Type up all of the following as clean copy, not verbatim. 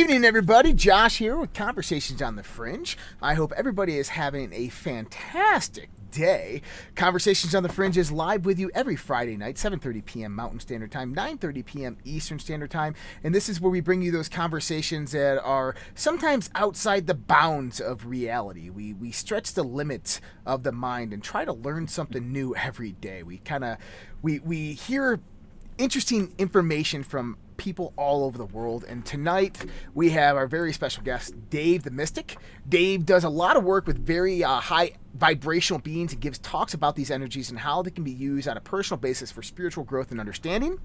evening, everybody. Josh here with Conversations on the Fringe. I hope everybody is having a fantastic day. Conversations on the Fringe is live with you every Friday night, 7:30 p.m. Mountain Standard Time, 9:30 p.m. Eastern Standard Time. And this is where we bring you those conversations that are sometimes outside the bounds of reality. We stretch the limits of the mind and try to learn something new every day. We hear interesting information from people all over the world, and tonight we have our very special guest, Dave the Mystic. Dave does a lot of work with very high vibrational beings and gives talks about these energies and how they can be used on a personal basis for spiritual growth and understanding.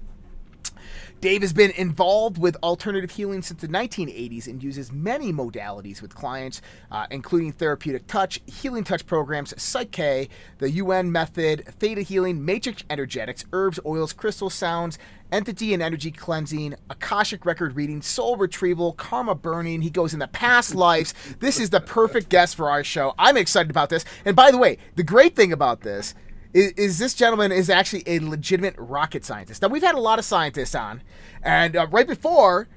Dave has been involved with alternative healing since the 1980s and uses many modalities with clients, including therapeutic touch, healing touch programs, Psyche, the UN method, theta healing, matrix energetics, herbs, oils, crystal sounds, entity and energy cleansing, Akashic record reading, soul retrieval, karma burning. He goes into past lives. This is the perfect guest for our show. I'm excited about this. And by the way, the great thing about this is this gentleman is actually a legitimate rocket scientist. Now, we've had a lot of scientists on, and right before,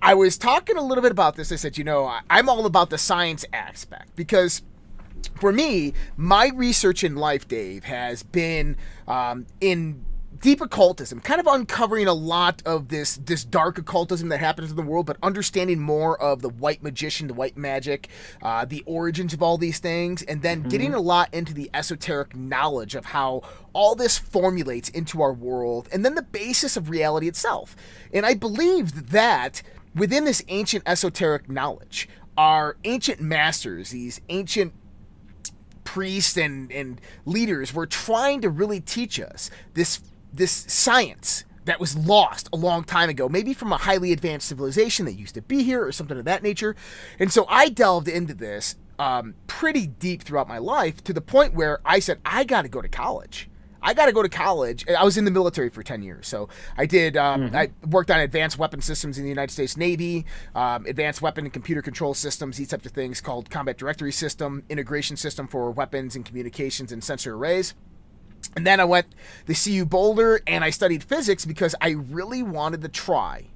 I was talking a little bit about this. I said, I'm all about the science aspect, because for me, my research in life, Dave, has been in deep occultism, kind of uncovering a lot of this dark occultism that happens in the world, but understanding more of the white magician, the white magic, the origins of all these things, and then getting a lot into the esoteric knowledge of how all this formulates into our world, and then the basis of reality itself. And I believe that within this ancient esoteric knowledge, our ancient masters, these ancient priests and leaders, were trying to really teach us this science that was lost a long time ago, maybe from a highly advanced civilization that used to be here or something of that nature. And so I delved into this pretty deep throughout my life, to the point where I said, I got to go to college. I was in the military for 10 years. So I did, I worked on advanced weapon systems in the United States Navy, advanced weapon and computer control systems, these types of things, called combat directory system, integration system for weapons and communications and sensor arrays. And then I went to CU Boulder and I studied physics, because I really wanted to try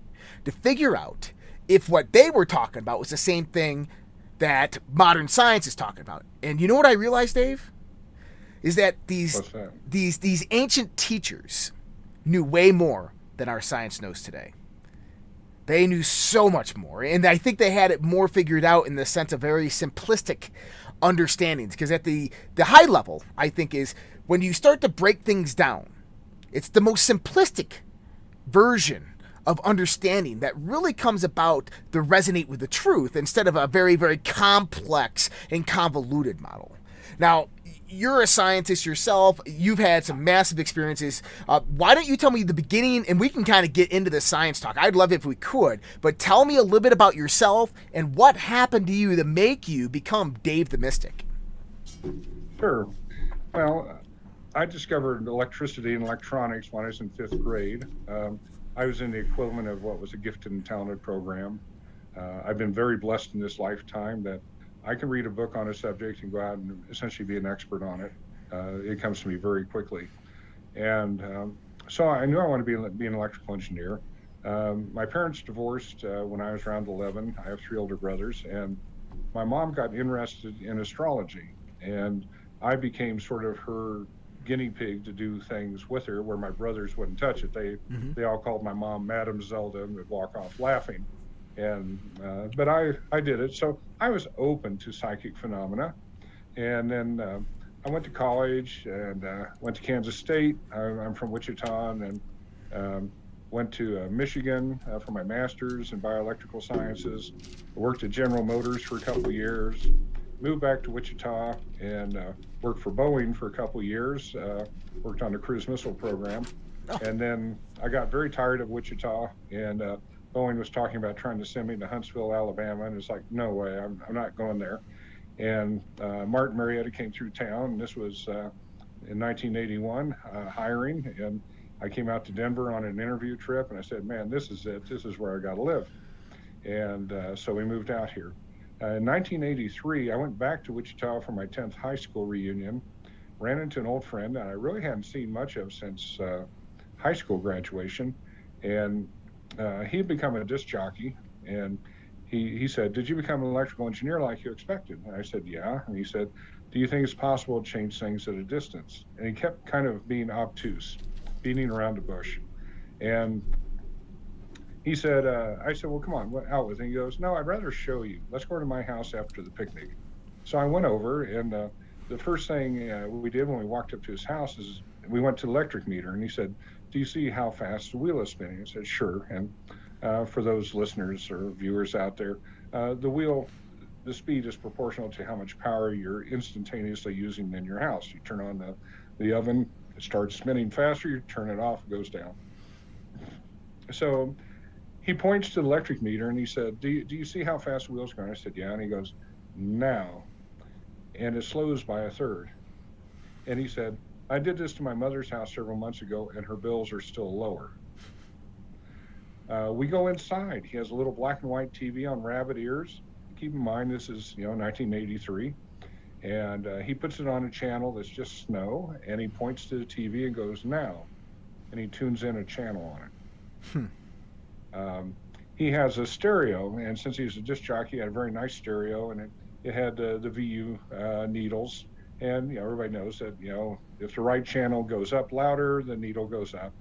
to figure out if what they were talking about was the same thing that modern science is talking about. And you know what I realized, Dave? Is that these ancient teachers knew way more than our science knows today. They knew so much more, and I think they had it more figured out in the sense of very simplistic understandings, because at the high level, I think, is when you start to break things down, it's the most simplistic version of understanding that really comes about to resonate with the truth, instead of a very, very complex and convoluted model. Now, you're a scientist yourself. You've had some massive experiences. Why don't you tell me the beginning, and we can kind of get into the science talk. I'd love it if we could, but tell me a little bit about yourself and what happened to you to make you become Dave the Mystic. Sure. Well, I discovered electricity and electronics when I was in 5th grade. I was in the equivalent of what was a gifted and talented program. I've been very blessed in this lifetime that I can read a book on a subject and go out and essentially be an expert on it. It comes to me very quickly. And so I knew I wanted to be an electrical engineer. My parents divorced when I was around 11. I have 3 older brothers, and my mom got interested in astrology, and I became sort of her guinea pig to do things with her where my brothers wouldn't touch it. They all called my mom Madam Zelda and would walk off laughing. And but I did it. So I was open to psychic phenomena. And then I went to college and went to Kansas State. I'm from Wichita, and then went to Michigan for my master's in bioelectrical sciences. I worked at General Motors for a couple of years, moved back to Wichita, and worked for Boeing for a couple of years, worked on the cruise missile program. And then I got very tired of Wichita, and Boeing was talking about trying to send me to Huntsville, Alabama, and it's like, no way, I'm not going there. And Martin Marietta came through town, and this was in 1981, hiring, and I came out to Denver on an interview trip, and I said, man, this is it. This is where I got to live. And so we moved out here. In 1983, I went back to Wichita for my 10th high school reunion, ran into an old friend that I really hadn't seen much of since high school graduation. And he had become a disc jockey, and he said, "Did you become an electrical engineer like you expected?" And I said, "Yeah." And he said, "Do you think it's possible to change things at a distance?" And he kept kind of being obtuse, beating around the bush. And he said, I said, "Well, come on, what, out with it." And he goes, "No, I'd rather show you. Let's go to my house after the picnic." So I went over, and the first thing we did when we walked up to his house is we went to the electric meter, and he said, "Do you see how fast the wheel is spinning?" I said, "Sure." And for those listeners or viewers out there, the speed is proportional to how much power you're instantaneously using in your house. You turn on the oven, it starts spinning faster, you turn it off, it goes down. So he points to the electric meter and he said, do you see how fast the wheel's going? I said, "Yeah." And he goes, "Now." And it slows by a third. And he said, "I did this to my mother's house several months ago and her bills are still lower." We go inside. He has a little black and white TV on rabbit ears. Keep in mind, this is 1983, and he puts it on a channel that's just snow, and he points to the TV and goes, "Now," and he tunes in a channel on it. He has a stereo, and since he's a disc jockey, he had a very nice stereo, and it had the VU needles, and everybody knows that if the right channel goes up louder, the needle goes up.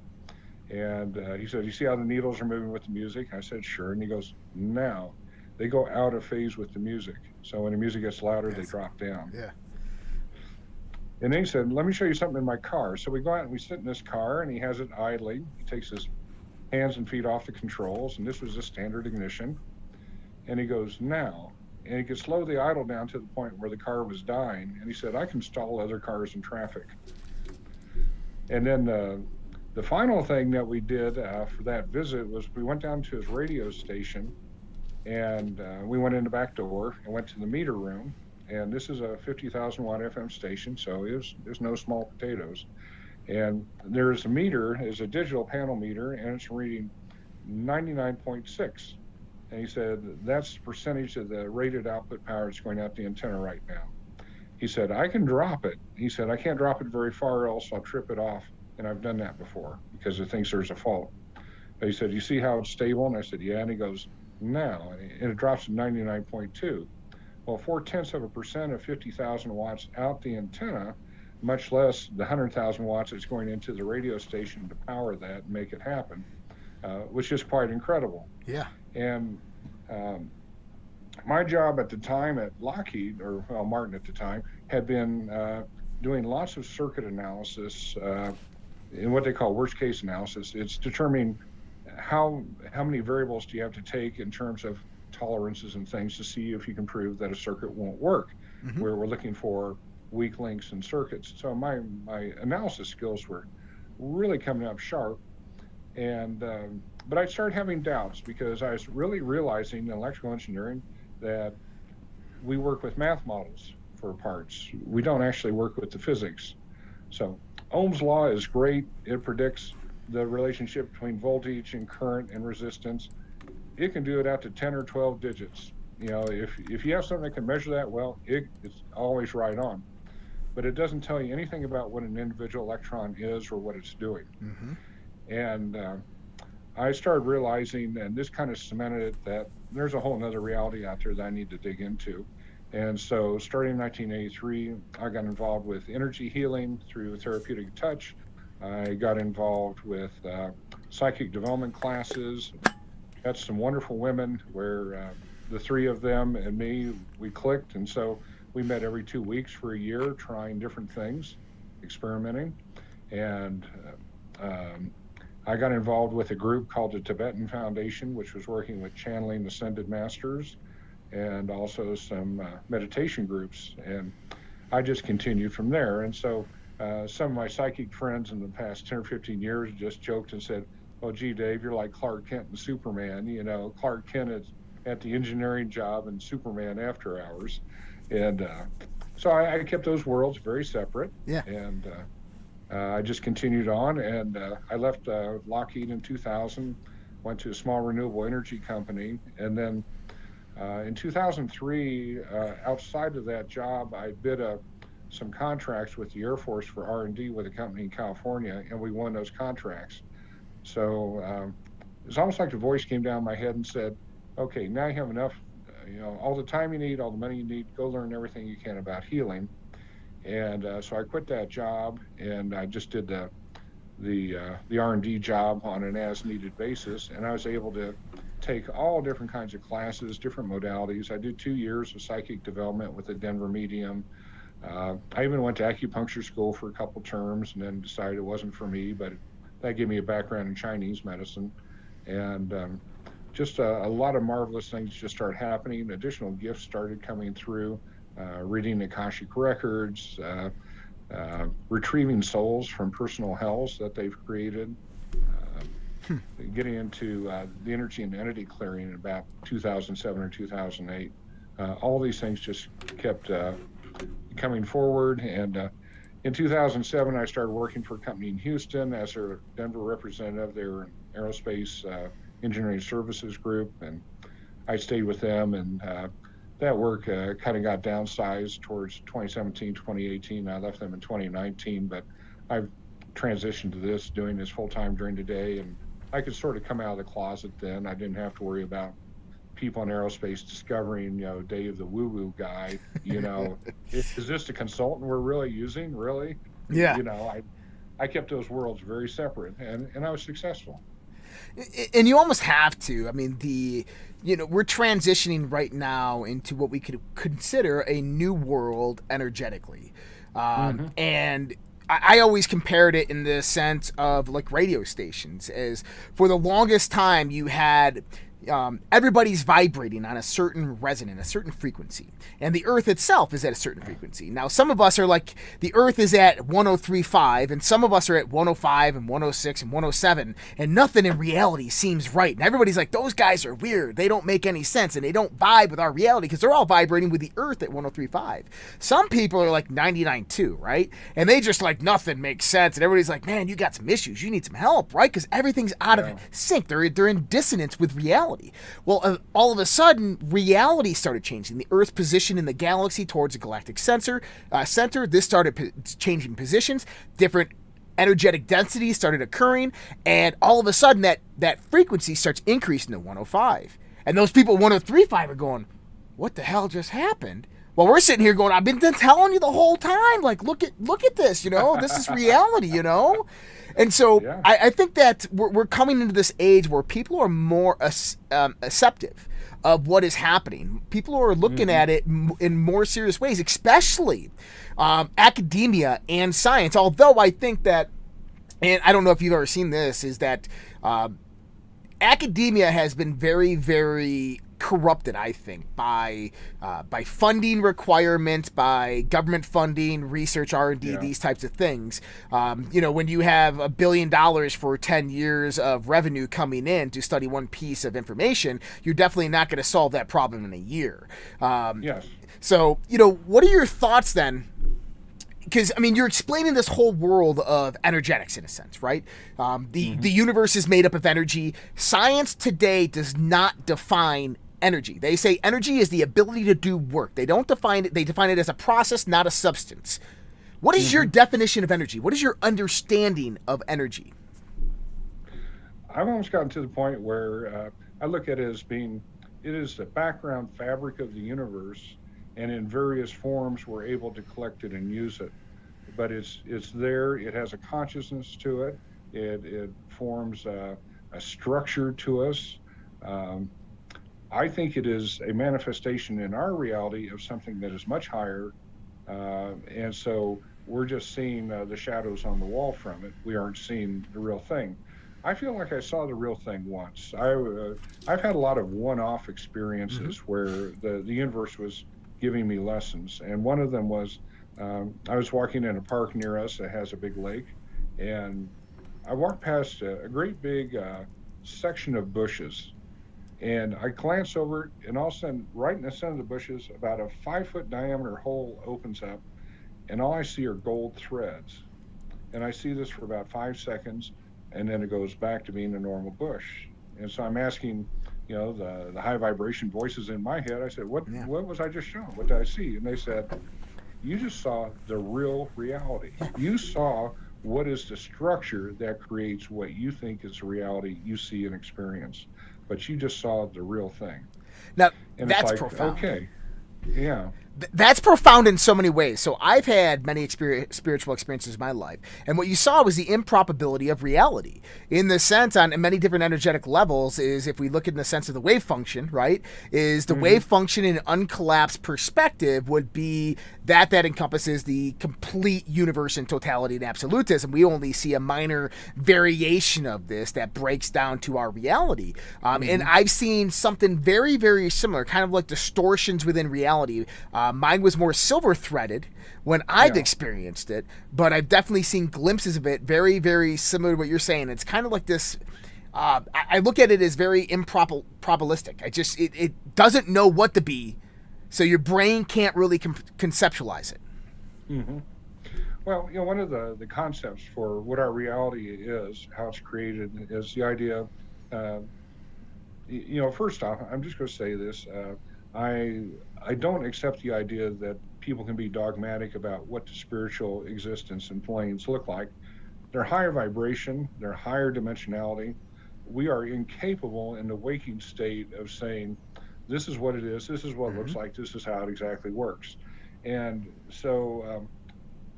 And he said, "You see how the needles are moving with the music?" I said, "Sure." And he goes, "Now." They go out of phase with the music. So when the music gets louder, they drop down. Yeah. And then he said, "Let me show you something in my car." So we go out and we sit in this car, and he has it idling. He takes his hands and feet off the controls, and this was a standard ignition. And he goes, "Now." And he could slow the idle down to the point where the car was dying. And he said, "I can stall other cars in traffic." And then the final thing that we did for that visit was we went down to his radio station, and we went in the back door and went to the meter room. And this is a 50,000 watt FM station, so there's no small potatoes. And there's a meter, is a digital panel meter, and it's reading 99.6. And he said, "That's the percentage of the rated output power that's going out the antenna right now." He said, "I can drop it." He said, "I can't drop it very far, else I'll trip it off. And I've done that before because it thinks there's a fault." But he said, "You see how it's stable?" And I said, "Yeah." And he goes, "Now." And it drops to 99.2. Well, 0.4% of 50,000 watts out the antenna, much less the 100,000 watts that's going into the radio station to power that and make it happen, was just quite incredible. Yeah. And my job at the time at Lockheed, or Martin at the time, had been doing lots of circuit analysis in what they call worst case analysis. It's determining how many variables do you have to take in terms of tolerances and things to see if you can prove that a circuit won't work, where we're looking for weak links in circuits. So my analysis skills were really coming up sharp. And but I started having doubts because I was really realizing in electrical engineering that we work with math models for parts. We don't actually work with the physics. So Ohm's law is great. It predicts the relationship between voltage and current and resistance. It can do it out to 10 or 12 digits. If you have something that can measure that, well, it's always right on. But it doesn't tell you anything about what an individual electron is or what it's doing. And I started realizing, and this kind of cemented it, that there's a whole nother reality out there that I need to dig into. And so starting in 1983, I got involved with energy healing through therapeutic touch. I got involved with psychic development classes. Got some wonderful women where the three of them and me, we clicked. And so we met every 2 weeks for a year, trying different things, experimenting. And I got involved with a group called the Tibetan Foundation, which was working with channeling ascended masters and also some meditation groups. And I just continued from there. And so some of my psychic friends in the past 10 or 15 years just joked and said, "Oh, gee, Dave, you're like Clark Kent and Superman. Clark Kent is at the engineering job and Superman after hours." And so I kept those worlds very separate. Yeah. And I just continued on, and I left Lockheed in 2000, went to a small renewable energy company, and then in 2003, outside of that job, I bid some contracts with the Air Force for R&D with a company in California, and we won those contracts. So it's almost like the voice came down my head and said, "Okay, now you have enough all the time you need, all the money you need, go learn everything you can about healing. And so I quit that job, and I just did the R&D job on an as-needed basis, and I was able to take all different kinds of classes, different modalities. I did 2 years of psychic development with the Denver Medium. I even went to acupuncture school for a couple terms and then decided it wasn't for me, but that gave me a background in Chinese medicine. And just a lot of marvelous things just started happening. Additional gifts started coming through, reading Akashic records, retrieving souls from personal hells that they've created, getting into the energy and entity clearing in about 2007 or 2008. All these things just kept coming forward. And in 2007, I started working for a company in Houston as their Denver representative. They were an aerospace engineering services group, and I stayed with them. And that work kind of got downsized towards 2017, 2018. I left them in 2019, but I've transitioned to this, doing this full time during the day, and I could sort of come out of the closet then. I didn't have to worry about people in aerospace discovering, Dave the woo-woo guy, is this the consultant we're really using, really? Yeah. I kept those worlds very separate, and I was successful. And you almost have to. I mean, we're transitioning right now into what we could consider a new world energetically. And I always compared it in the sense of like radio stations, as for the longest time you had everybody's vibrating on a certain resonant, a certain frequency, and the earth itself is at a certain frequency. Now, some of us are like, the earth is at 103.5, and some of us are at 105 and 106 and 107, and nothing in reality seems right. And everybody's like, those guys are weird, they don't make any sense, and they don't vibe with our reality, because they're all vibrating with the earth at 103.5. Some people are like 99.2, right? And they just like, nothing makes sense, and everybody's like, man, you got some issues, you need some help, right? Because everything's out of sync. They're in dissonance with reality. Well, all of a sudden, reality started changing. The Earth's position in the galaxy towards the galactic center, this started changing positions. Different energetic densities started occurring, and all of a sudden, that frequency starts increasing to 105. And those people at 103.5 are going, what the hell just happened? Well, we're sitting here going, I've been telling you the whole time, like, look at this, this is reality, And so I think that we're coming into this age where people are more acceptive of what is happening. People are looking at it in more serious ways, especially academia and science. Although I think that, and I don't know if you've ever seen this, is that academia has been very, very corrupted, I think, by funding requirements, by government funding, research, R&D, these types of things. When you have $1 billion for 10 years of revenue coming in to study one piece of information, you're definitely not going to solve that problem in a year. Yes. So, what are your thoughts then? Because, I mean, you're explaining this whole world of energetics in a sense, right? The universe is made up of energy. Science today does not define energy. They say energy is the ability to do work. They don't define it. They define it as a process, not a substance. What is your definition of energy? What is your understanding of energy? I've almost gotten to the point where I look at it as being, it is the background fabric of the universe, and in various forms we're able to collect it and use it. But it's there. It has a consciousness to it. It forms a structure to us. I think it is a manifestation in our reality of something that is much higher, and so we're just seeing the shadows on the wall from it. We aren't seeing the real thing. I feel like I saw the real thing once. I've had a lot of one-off experiences where the universe was giving me lessons, and one of them was I was walking in a park near us that has a big lake, and I walked past a great big section of bushes. And I glance over it, and all of a sudden, right in the center of the bushes, about a 5-foot diameter hole opens up, and all I see are gold threads. And I see this for about 5 seconds, and then it goes back to being a normal bush. And so I'm asking, the high vibration voices in my head, I said, what was I just shown? What did I see? And they said, you just saw the real reality. You saw what is the structure that creates what you think is the reality you see and experience. But you just saw the real thing. Now, And it's that's like, profound. okay, yeah. That's profound in so many ways. So I've had many spiritual experiences in my life, and what you saw was the improbability of reality. In the sense, on many different energetic levels, is if we look in the sense of the wave function, right? Is the wave function in an uncollapsed perspective would be that encompasses the complete universe in totality and absolutism. We only see a minor variation of this that breaks down to our reality. And I've seen something very, very similar, kind of like distortions within reality. Mine was more silver threaded when I've experienced it, but I've definitely seen glimpses of it very, very similar to what you're saying. It's kind of like this. I look at it as very improbabilistic. It doesn't know what to be, so your brain can't really conceptualize it. Mm-hmm. Well, one of the concepts for what our reality is, how it's created, is the idea. First off, I'm just going to say this. I don't accept the idea that people can be dogmatic about what the spiritual existence and planes look like. They're higher vibration, they're higher dimensionality. We are incapable in the waking state of saying, this is what it is, this is what it looks like, this is how it exactly works. And so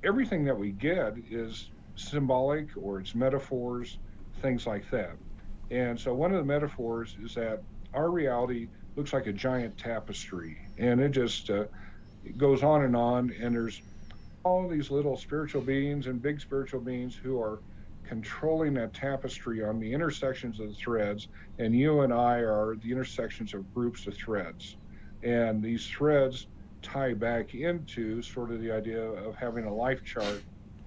everything that we get is symbolic, or it's metaphors, things like that. And so one of the metaphors is that our reality looks like a giant tapestry, and it just goes on, and there's all these little spiritual beings and big spiritual beings who are controlling that tapestry on the intersections of the threads, and you and I are the intersections of groups of threads. And these threads tie back into sort of the idea of having a life chart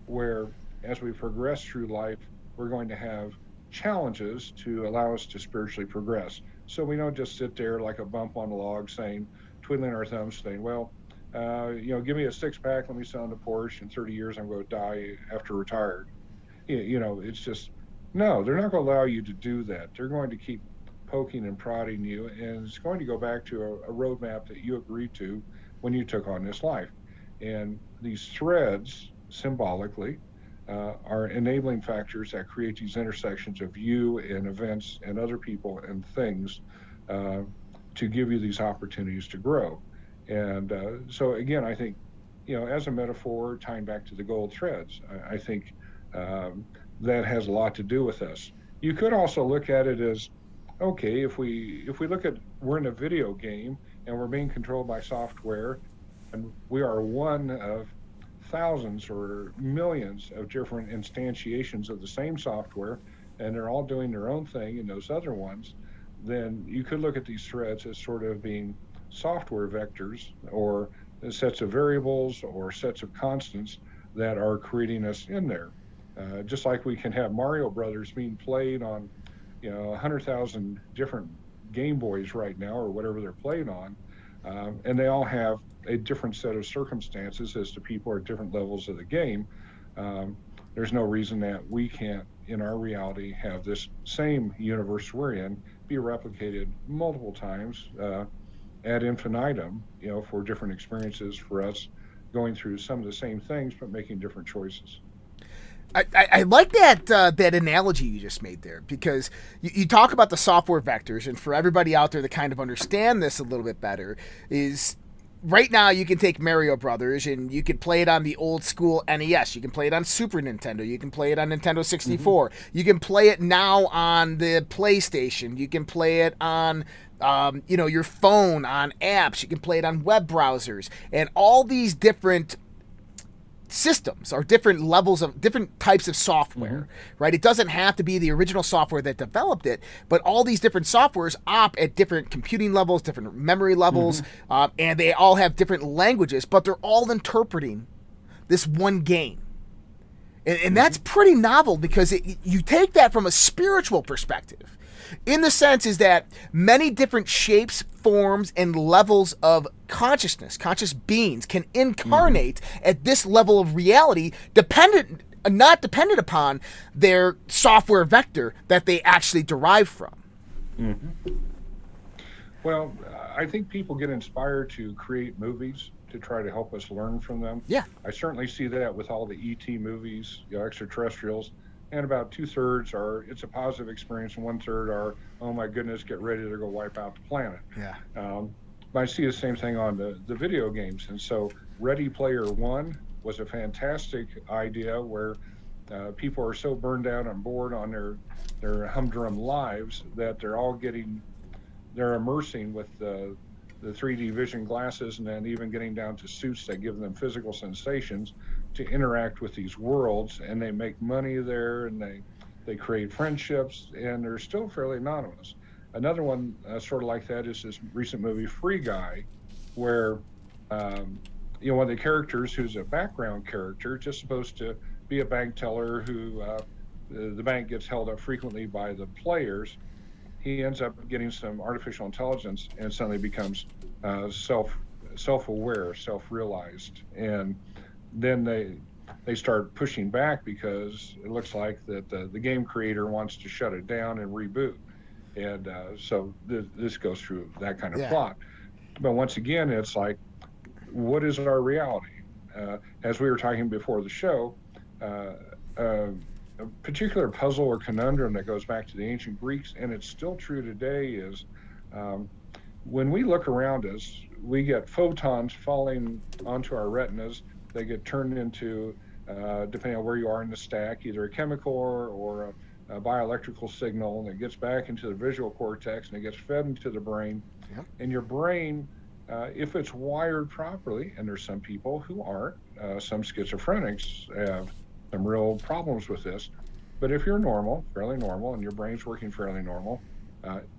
where, as we progress through life, we're going to have challenges to allow us to spiritually progress. So we don't just sit there like a bump on a log saying, twiddling our thumbs saying, well, give me a six-pack, let me sell on the Porsche, in 30 years I'm going to die after retired. It's just, no, they're not going to allow you to do that. They're going to keep poking and prodding you, and it's going to go back to a roadmap that you agreed to when you took on this life. And these threads, symbolically, are enabling factors that create these intersections of you and events and other people and things to give you these opportunities to grow. And so again, I think, as a metaphor, tying back to the gold threads, I think that has a lot to do with us. You could also look at it as, okay, if we look at, we're in a video game and we're being controlled by software, and we are one of thousands or millions of different instantiations of the same software, and they're all doing their own thing in those other ones, then you could look at these threads as sort of being software vectors, or sets of variables or sets of constants that are creating us in there. Just like we can have Mario Brothers being played on 100,000 different Game Boys right now, or whatever they're played on, and they all have a different set of circumstances as to people are at different levels of the game. There's no reason that we can't, in our reality, have this same universe we're in be replicated multiple times ad infinitum, for different experiences for us, going through some of the same things but making different choices. I like that analogy you just made there, because you talk about the software vectors, and for everybody out there to kind of understand this a little bit better, is right now you can take Mario Brothers and you can play it on the old school NES, you can play it on Super Nintendo, you can play it on Nintendo 64, you can play it now on the PlayStation, you can play it on your phone, on apps, you can play it on web browsers, and all these different systems are different levels of different types of software, right? It doesn't have to be the original software that developed it, but all these different softwares op at different computing levels, different memory levels, and they all have different languages, but they're all interpreting this one game. And that's pretty novel, because you take that from a spiritual perspective, in the sense is that many different shapes, forms, and levels of consciousness, conscious beings, can incarnate at this level of reality, not dependent upon their software vector that they actually derive from. Well, I think people get inspired to create movies to try to help us learn from them. Yeah. I certainly see that with all the ET movies, extraterrestrials, and about 2/3 are it's a positive experience, and 1/3 are, oh my goodness, get ready to go wipe out the planet. Yeah. But I see the same thing on the video games, and so Ready Player One was a fantastic idea where people are so burned out and bored on their humdrum lives that they're immersing with the 3D vision glasses, and then even getting down to suits that give them physical sensations to interact with these worlds, and they make money there, and they create friendships, and they're still fairly anonymous. Another one sort of like that is this recent movie Free Guy, where one of the characters, who's a background character, just supposed to be a bank teller who the bank gets held up frequently by the players. He ends up getting some artificial intelligence and suddenly becomes self-aware, self-realized, and then they start pushing back because it looks like that the game creator wants to shut it down and reboot, and so this goes through that kind of plot. But once again, it's like, what is our reality? As we were talking before the show, a particular puzzle or conundrum that goes back to the ancient Greeks, and it's still true today, is when we look around us, we get photons falling onto our retinas. They get turned into, depending on where you are in the stack, either a chemical or a bioelectrical signal, and it gets back into the visual cortex, and it gets fed into the brain. Yep. And your brain, if it's wired properly, and there's some people who aren't, some schizophrenics have some real problems with this, but if you're normal, fairly normal, and your brain's working fairly normal,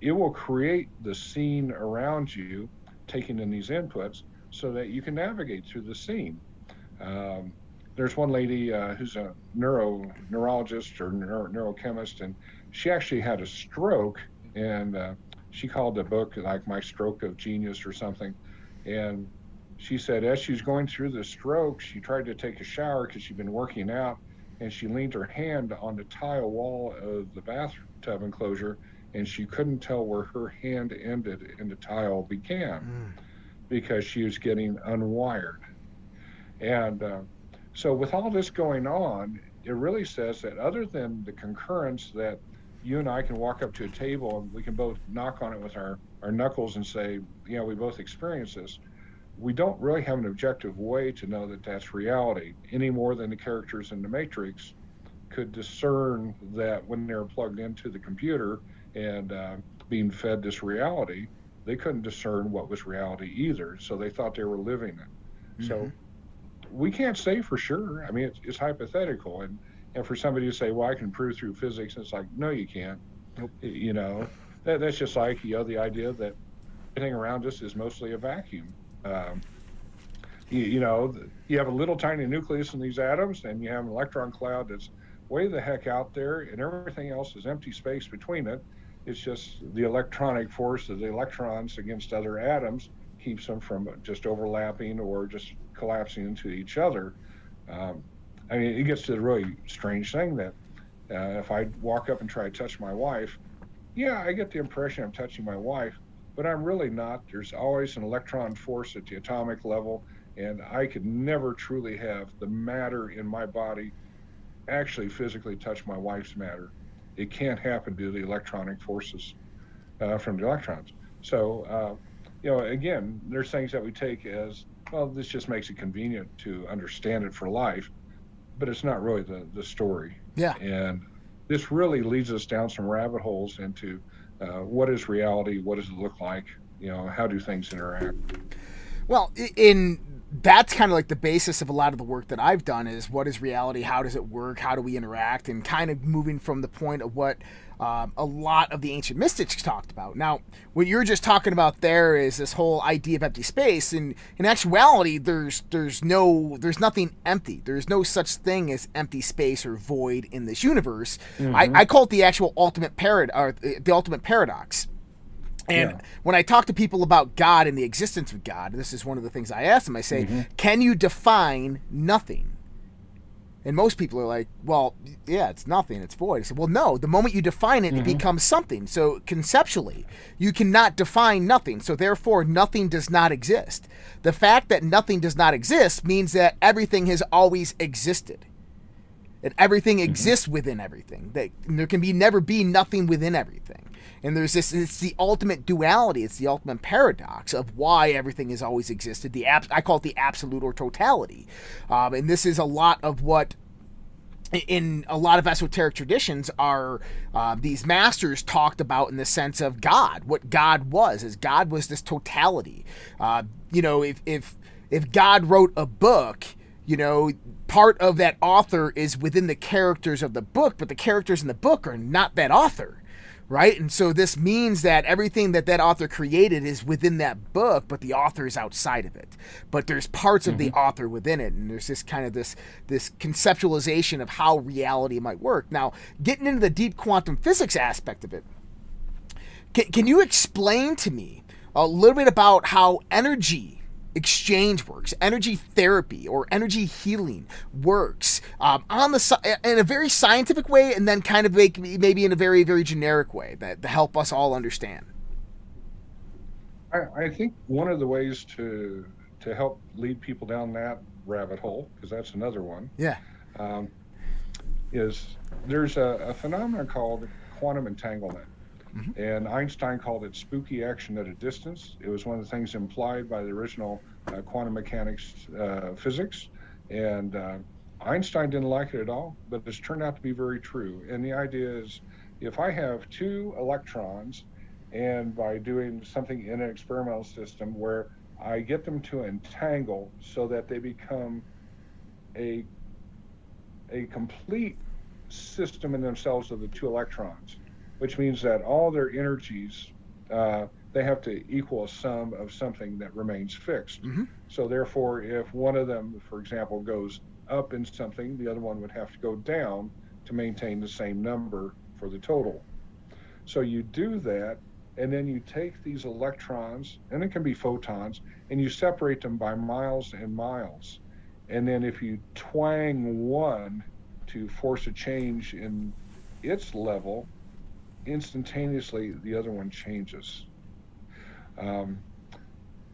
it will create the scene around you, taking in these inputs, so that you can navigate through the scene. There's one lady who's a neurologist or neurochemist, and she actually had a stroke, and she called the book like My Stroke of Genius or something. And she said as she's going through the stroke, she tried to take a shower because she'd been working out, and she leaned her hand on the tile wall of the bathtub enclosure, and she couldn't tell where her hand ended and the tile began because she was getting unwired. And so with all this going on, it really says that other than the concurrence that you and I can walk up to a table and we can both knock on it with our knuckles and say, we both experience this, we don't really have an objective way to know that that's reality, any more than the characters in the Matrix could discern that when they were plugged into the computer and being fed this reality, they couldn't discern what was reality either, so they thought they were living it. Mm-hmm. So we can't say for sure. I mean, it's hypothetical, and for somebody to say, well, I can prove through physics, it's like, no, you can't. Nope. That's just like the idea that everything around us is mostly a vacuum. You have a little tiny nucleus in these atoms, and you have an electron cloud that's way the heck out there, and everything else is empty space between it. It's just the electronic force of the electrons against other atoms keeps them from just overlapping or just collapsing into each other. It gets to the really strange thing that if I walk up and try to touch my wife, I get the impression I'm touching my wife, but I'm really not. There's always an electron force at the atomic level, and I could never truly have the matter in my body actually physically touch my wife's matter. It can't happen due to the electronic forces from the electrons. So, again, there's things that we take as, well, this just makes it convenient to understand it for life, but it's not really the story. Yeah. And this really leads us down some rabbit holes into what is reality, what does it look like, how do things interact? Well, that's kind of like the basis of a lot of the work that I've done is what is reality, how does it work, how do we interact, and kind of moving from the point of what a lot of the ancient mystics talked about. Now, what you're just talking about there is this whole idea of empty space, and in actuality, there's nothing empty. There's no such thing as empty space or void in this universe. Mm-hmm. I call it the actual ultimate the ultimate paradox. And when I talk to people about God and the existence of God, this is one of the things I ask them. I say, can you define nothing? And most people are like, well, yeah, it's nothing, it's void. I said, well, no, the moment you define it, it becomes something. So conceptually, you cannot define nothing. So therefore, nothing does not exist. The fact that nothing does not exist means that everything has always existed. And everything exists within everything. There can never be nothing within everything. And there's this, it's the ultimate duality. It's the ultimate paradox of why everything has always existed. I call it the absolute or totality. And this is a lot of what, in a lot of esoteric traditions, are these masters talked about in the sense of God. What God was, is God was this totality. If God wrote a book, part of that author is within the characters of the book, but the characters in the book are not that author, right? And so this means that everything that author created is within that book, but the author is outside of it. But there's parts of the author within it, and there's this kind of this conceptualization of how reality might work. Now, getting into the deep quantum physics aspect of it, can you explain to me a little bit about how energy exchange works, energy therapy or energy healing works in a very scientific way, and then kind of maybe in a very, very generic way that to help us all understand? I think one of the ways to help lead people down that rabbit hole, because that's another one, is there's a phenomenon called quantum entanglement. And Einstein called it spooky action at a distance. It was one of the things implied by the original quantum mechanics physics. And Einstein didn't like it at all, but it's turned out to be very true. And the idea is, if I have two electrons, and by doing something in an experimental system where I get them to entangle so that they become a complete system in themselves of the two electrons, which means that all their energies, they have to equal a sum of something that remains fixed. So therefore, if one of them, for example, goes up in something, the other one would have to go down to maintain the same number for the total. So you do that, and then you take these electrons, and it can be photons, and you separate them by miles and miles. And then if you twang one to force a change in its level, instantaneously the other one changes.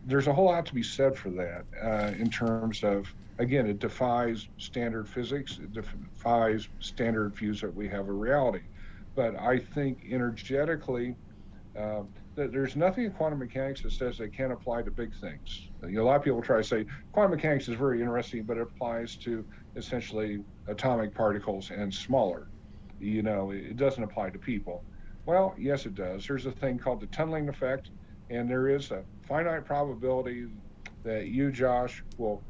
There's a whole lot to be said for that in terms of, again, it defies standard physics, it defies standard views that we have of reality. But I think energetically, there's nothing in quantum mechanics that says they can't apply to big things. A lot of people try to say quantum mechanics is very interesting, but it applies to essentially atomic particles and smaller. It doesn't apply to people. Well, yes, it does. There's a thing called the tunneling effect, and there is a finite probability that you, Josh, will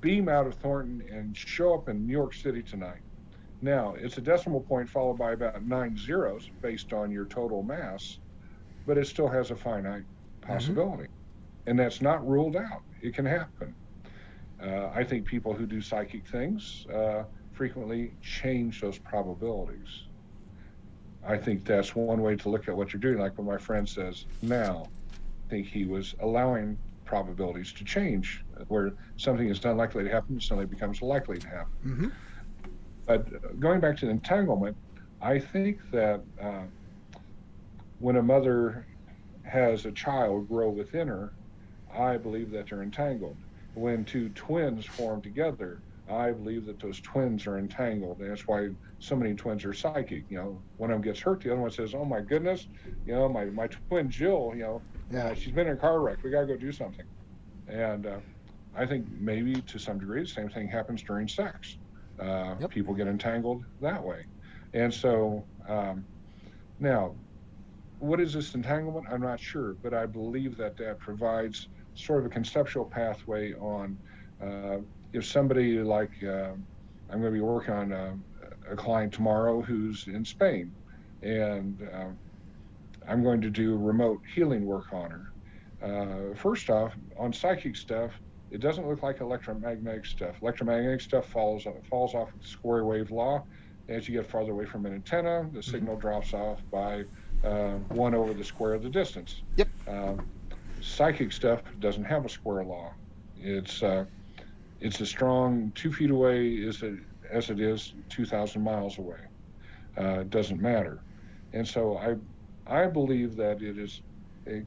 beam out of Thornton and show up in New York City tonight. Now, it's a decimal point followed by about 9 zeros based on your total mass, but it still has a finite possibility. And that's not ruled out. It can happen. I think people who do psychic things frequently change those probabilities. I think that's one way to look at what you're doing. Like when my friend says, now, I think he was allowing probabilities to change, where something is unlikely to happen suddenly becomes likely to happen. But going back to the entanglement, I think that when a mother has a child grow within her, I believe that they're entangled. When two twins form together, I believe that those twins are entangled. And that's why so many twins are psychic. One of them gets hurt, the other one says, oh my goodness, my twin Jill, she's been in a car wreck. We got to go do something. And I think maybe to some degree, the same thing happens during sex. People get entangled that way. And so now, what is this entanglement? I'm not sure, but I believe that provides sort of a conceptual pathway on if somebody like, I'm going to be working on a client tomorrow who's in Spain, and I'm going to do remote healing work on her. First off, on psychic stuff, it doesn't look like electromagnetic stuff. Electromagnetic stuff falls off of the square wave law. As you get farther away from an antenna, the signal drops off by 1 over the square of the distance. Psychic stuff doesn't have a square law. It's a strong 2 feet away as it is 2,000 miles away. It doesn't matter. And so I believe that it is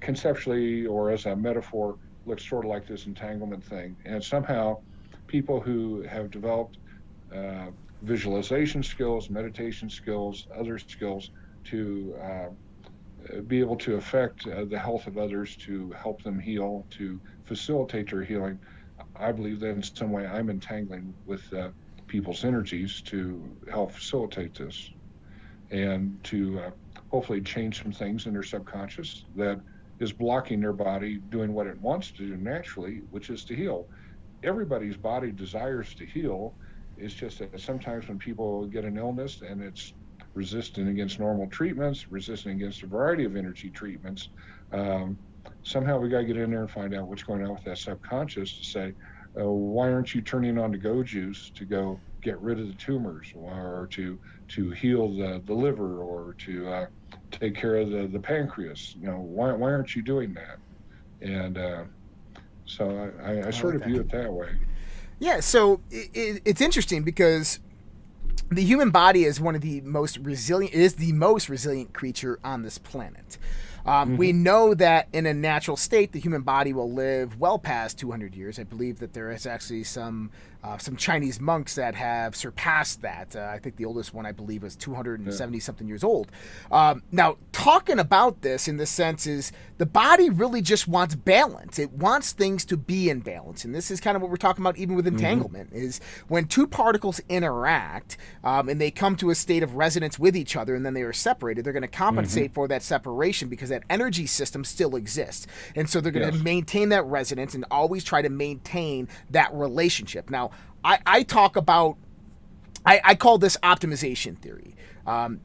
conceptually, or as a metaphor, looks sort of like this entanglement thing. And somehow people who have developed visualization skills, meditation skills, other skills to be able to affect the health of others, to help them heal, to facilitate their healing. I believe that in some way I'm entangling with people's energies to help facilitate this and to hopefully change some things in their subconscious that is blocking their body doing what it wants to do naturally, which is to heal. Everybody's body desires to heal. It's just that sometimes when people get an illness and it's resistant against normal treatments, resistant against a variety of energy treatments, somehow we got to get in there and find out what's going on with that subconscious to say, why aren't you turning on the go juice to go get rid of the tumors, or to heal the liver, or to take care of the pancreas? Why aren't you doing that? And so I sort of view it that way. Yeah, so it's interesting because the human body is one of the most resilient creature on this planet. We know that in a natural state, the human body will live well past 200 years. I believe that there is actually some Chinese monks that have surpassed that. I think the oldest one, I believe, was 270-something years old. Now, talking about this in the sense is the body really just wants balance. It wants things to be in balance. And this is kind of what we're talking about even with entanglement, is when two particles interact and they come to a state of resonance with each other and then they are separated, they're going to compensate for that separation because that energy system still exists. And so they're going to maintain that resonance and always try to maintain that relationship. Now, I talk about, I call this optimization theory.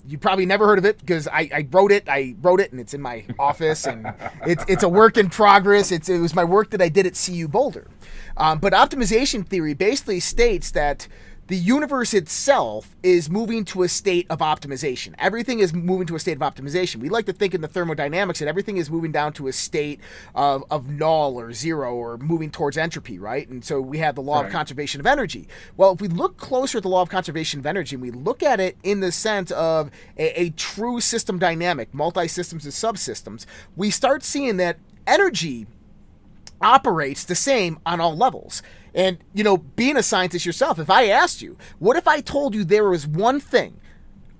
You probably never heard of it because I wrote it and it's in my office and it's a work in progress. It was my work that I did at CU Boulder. But optimization theory basically states that the universe itself is moving to a state of optimization. Everything is moving to a state of optimization. We like to think in the thermodynamics that everything is moving down to a state of null or zero or moving towards entropy, right? And so we have the law of conservation of energy. Well, if we look closer at the law of conservation of energy and we look at it in the sense of a true system dynamic, multi-systems and subsystems, we start seeing that energy operates the same on all levels. And, being a scientist yourself, if I asked you, what if I told you there was one thing,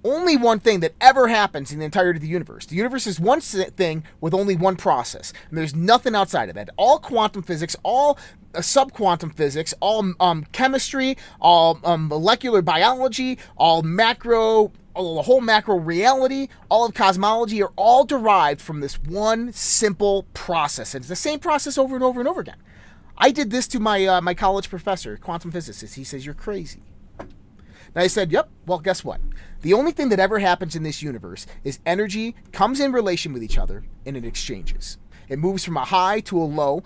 only one thing that ever happens in the entirety of the universe? The universe is one thing with only one process, and there's nothing outside of that. All quantum physics, all subquantum physics, all chemistry, all molecular biology, all the whole macro reality, all of cosmology are all derived from this one simple process. And it's the same process over and over and over again. I did this to my college professor, quantum physicist. He says, "You're crazy." And I said, "Yep, well, guess what? The only thing that ever happens in this universe is energy comes in relation with each other and it exchanges. It moves from a high to a low,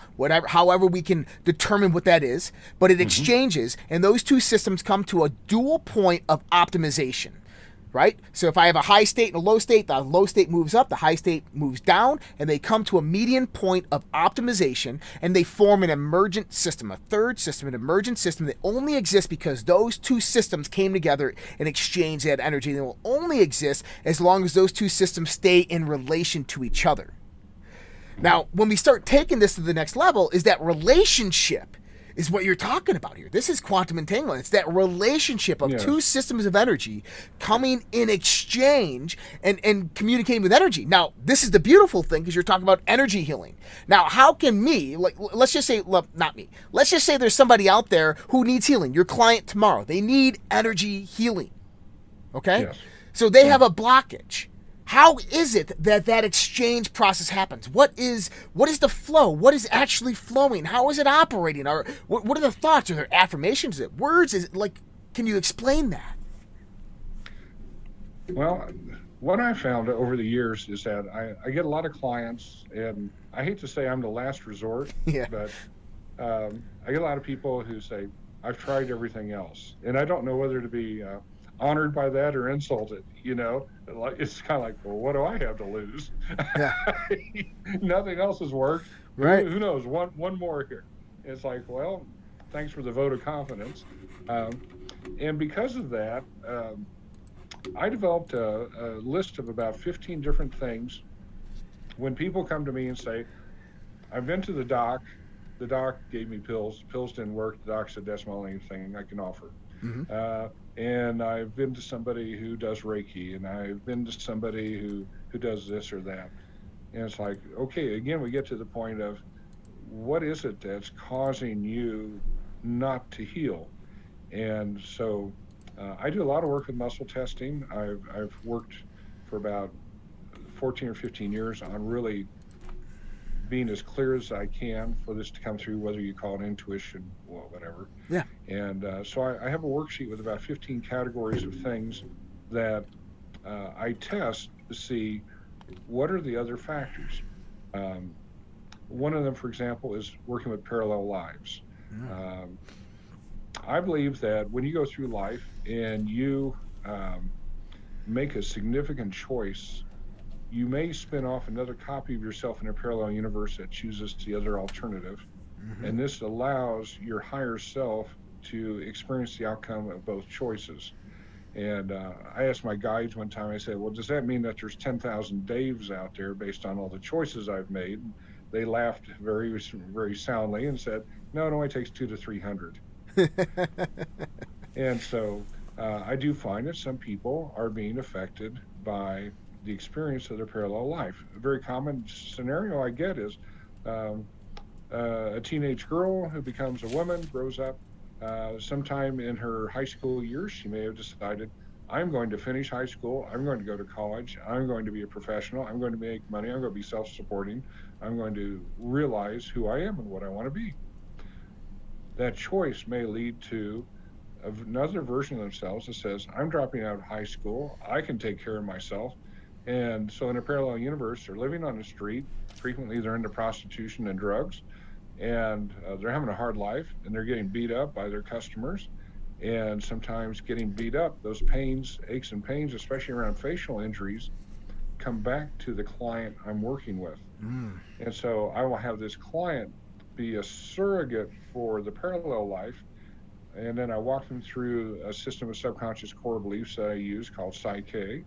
however we can determine what that is, but it exchanges, and those two systems come to a dual point of optimization." Right? So if I have a high state and a low state, the low state moves up, the high state moves down, and they come to a median point of optimization, and they form an emergent system, a third system, an emergent system that only exists because those two systems came together and exchanged that energy. And it will only exist as long as those two systems stay in relation to each other. Now, when we start taking this to the next level, is that relationship is what you're talking about here. This is quantum entanglement. It's that relationship of two systems of energy coming in exchange and communicating with energy. Now, this is the beautiful thing because you're talking about energy healing. Now, how can let's just say, not me, let's just say there's somebody out there who needs healing, your client tomorrow. They need energy healing, okay? Yes. So they have a blockage. How is it that exchange process happens? What is the flow? What is actually flowing? How is it operating? Or what are the thoughts? Are there affirmations? Is it words? Is it can you explain that? Well, what I found over the years is that I get a lot of clients, and I hate to say I'm the last resort, but I get a lot of people who say, "I've tried everything else," and I don't know whether to be honored by that or insulted. It's kind of like, well, what do I have to lose? Yeah. Nothing else has worked. Right. Who knows? One more here. It's like, well, thanks for the vote of confidence. And because of that, I developed a list of about 15 different things. When people come to me and say, "I've been to the doc gave me pills didn't work, the doc said that's my only thing I can offer." Mm-hmm. And I've been to somebody who does Reiki, and I've been to somebody who does this or that. And it's like, okay, again, we get to the point of what is it that's causing you not to heal? And so I do a lot of work with muscle testing. I've worked for about 14 or 15 years on really being as clear as I can for this to come through, whether you call it intuition, well, whatever. Yeah. And so I have a worksheet with about 15 categories of things that I test to see what are the other factors. One of them, for example, is working with parallel lives. I believe that when you go through life and you make a significant choice, you may spin off another copy of yourself in a parallel universe that chooses the other alternative. Mm-hmm. And this allows your higher self to experience the outcome of both choices. And I asked my guides one time, I said, well, does that mean that there's 10,000 Daves out there based on all the choices I've made? And they laughed very, very soundly and said, no, it only takes 200 to 300. And so I do find that some people are being affected by the experience of their parallel life. A very common scenario I get is a teenage girl who becomes a woman, grows up. Sometime in her high school years, she may have decided, I'm going to finish high school, I'm going to go to college, I'm going to be a professional, I'm going to make money, I'm going to be self-supporting, I'm going to realize who I am and what I want to be. That choice may lead to another version of themselves that says, I'm dropping out of high school, I can take care of myself. And so in a parallel universe, they're living on the street. Frequently, they're into prostitution and drugs, and they're having a hard life, and they're getting beat up by their customers. And sometimes getting beat up, those pains, aches and pains, especially around facial injuries, come back to the client I'm working with. And so I will have this client be a surrogate for the parallel life. And then I walk them through a system of subconscious core beliefs that I use called Psyche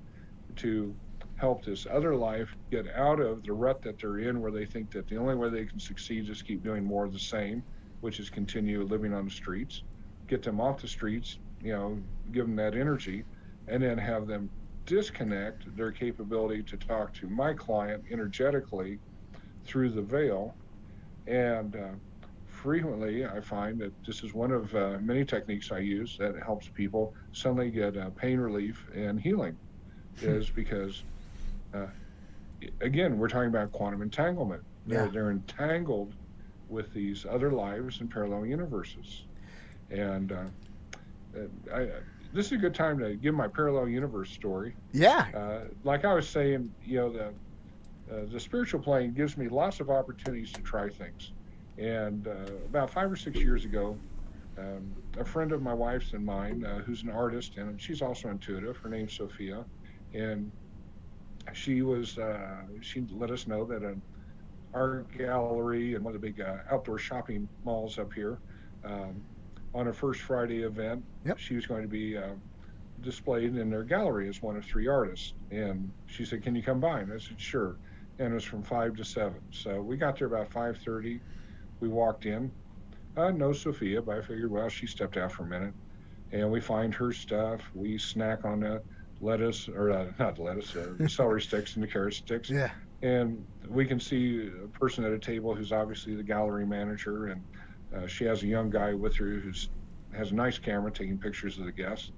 to help this other life get out of the rut that they're in, where they think that the only way they can succeed is keep doing more of the same, which is continue living on the streets, get them off the streets, give them that energy, and then have them disconnect their capability to talk to my client energetically through the veil. And frequently I find that this is one of many techniques I use that helps people suddenly get pain relief and healing, is because again, we're talking about quantum entanglement. They're entangled with these other lives in parallel universes. And this is a good time to give my parallel universe story. Like I was saying, the spiritual plane gives me lots of opportunities to try things. And about 5 or 6 years ago, a friend of my wife's and mine, who's an artist, and she's also intuitive, her name's Sophia, and she let us know that an art gallery and one of the big outdoor shopping malls up here, on a First Friday event, she was going to be displayed in their gallery as one of 3 artists. And she said, can you come by? And I said, sure. And it was from 5 to 7. So we got there about 5:30. We walked in. No Sophia, but I figured, well, she stepped out for a minute. And we find her stuff. We snack on the lettuce, or not lettuce, the celery sticks and the carrot sticks. And we can see a person at a table who's obviously the gallery manager, and she has a young guy with her who has a nice camera taking pictures of the guests.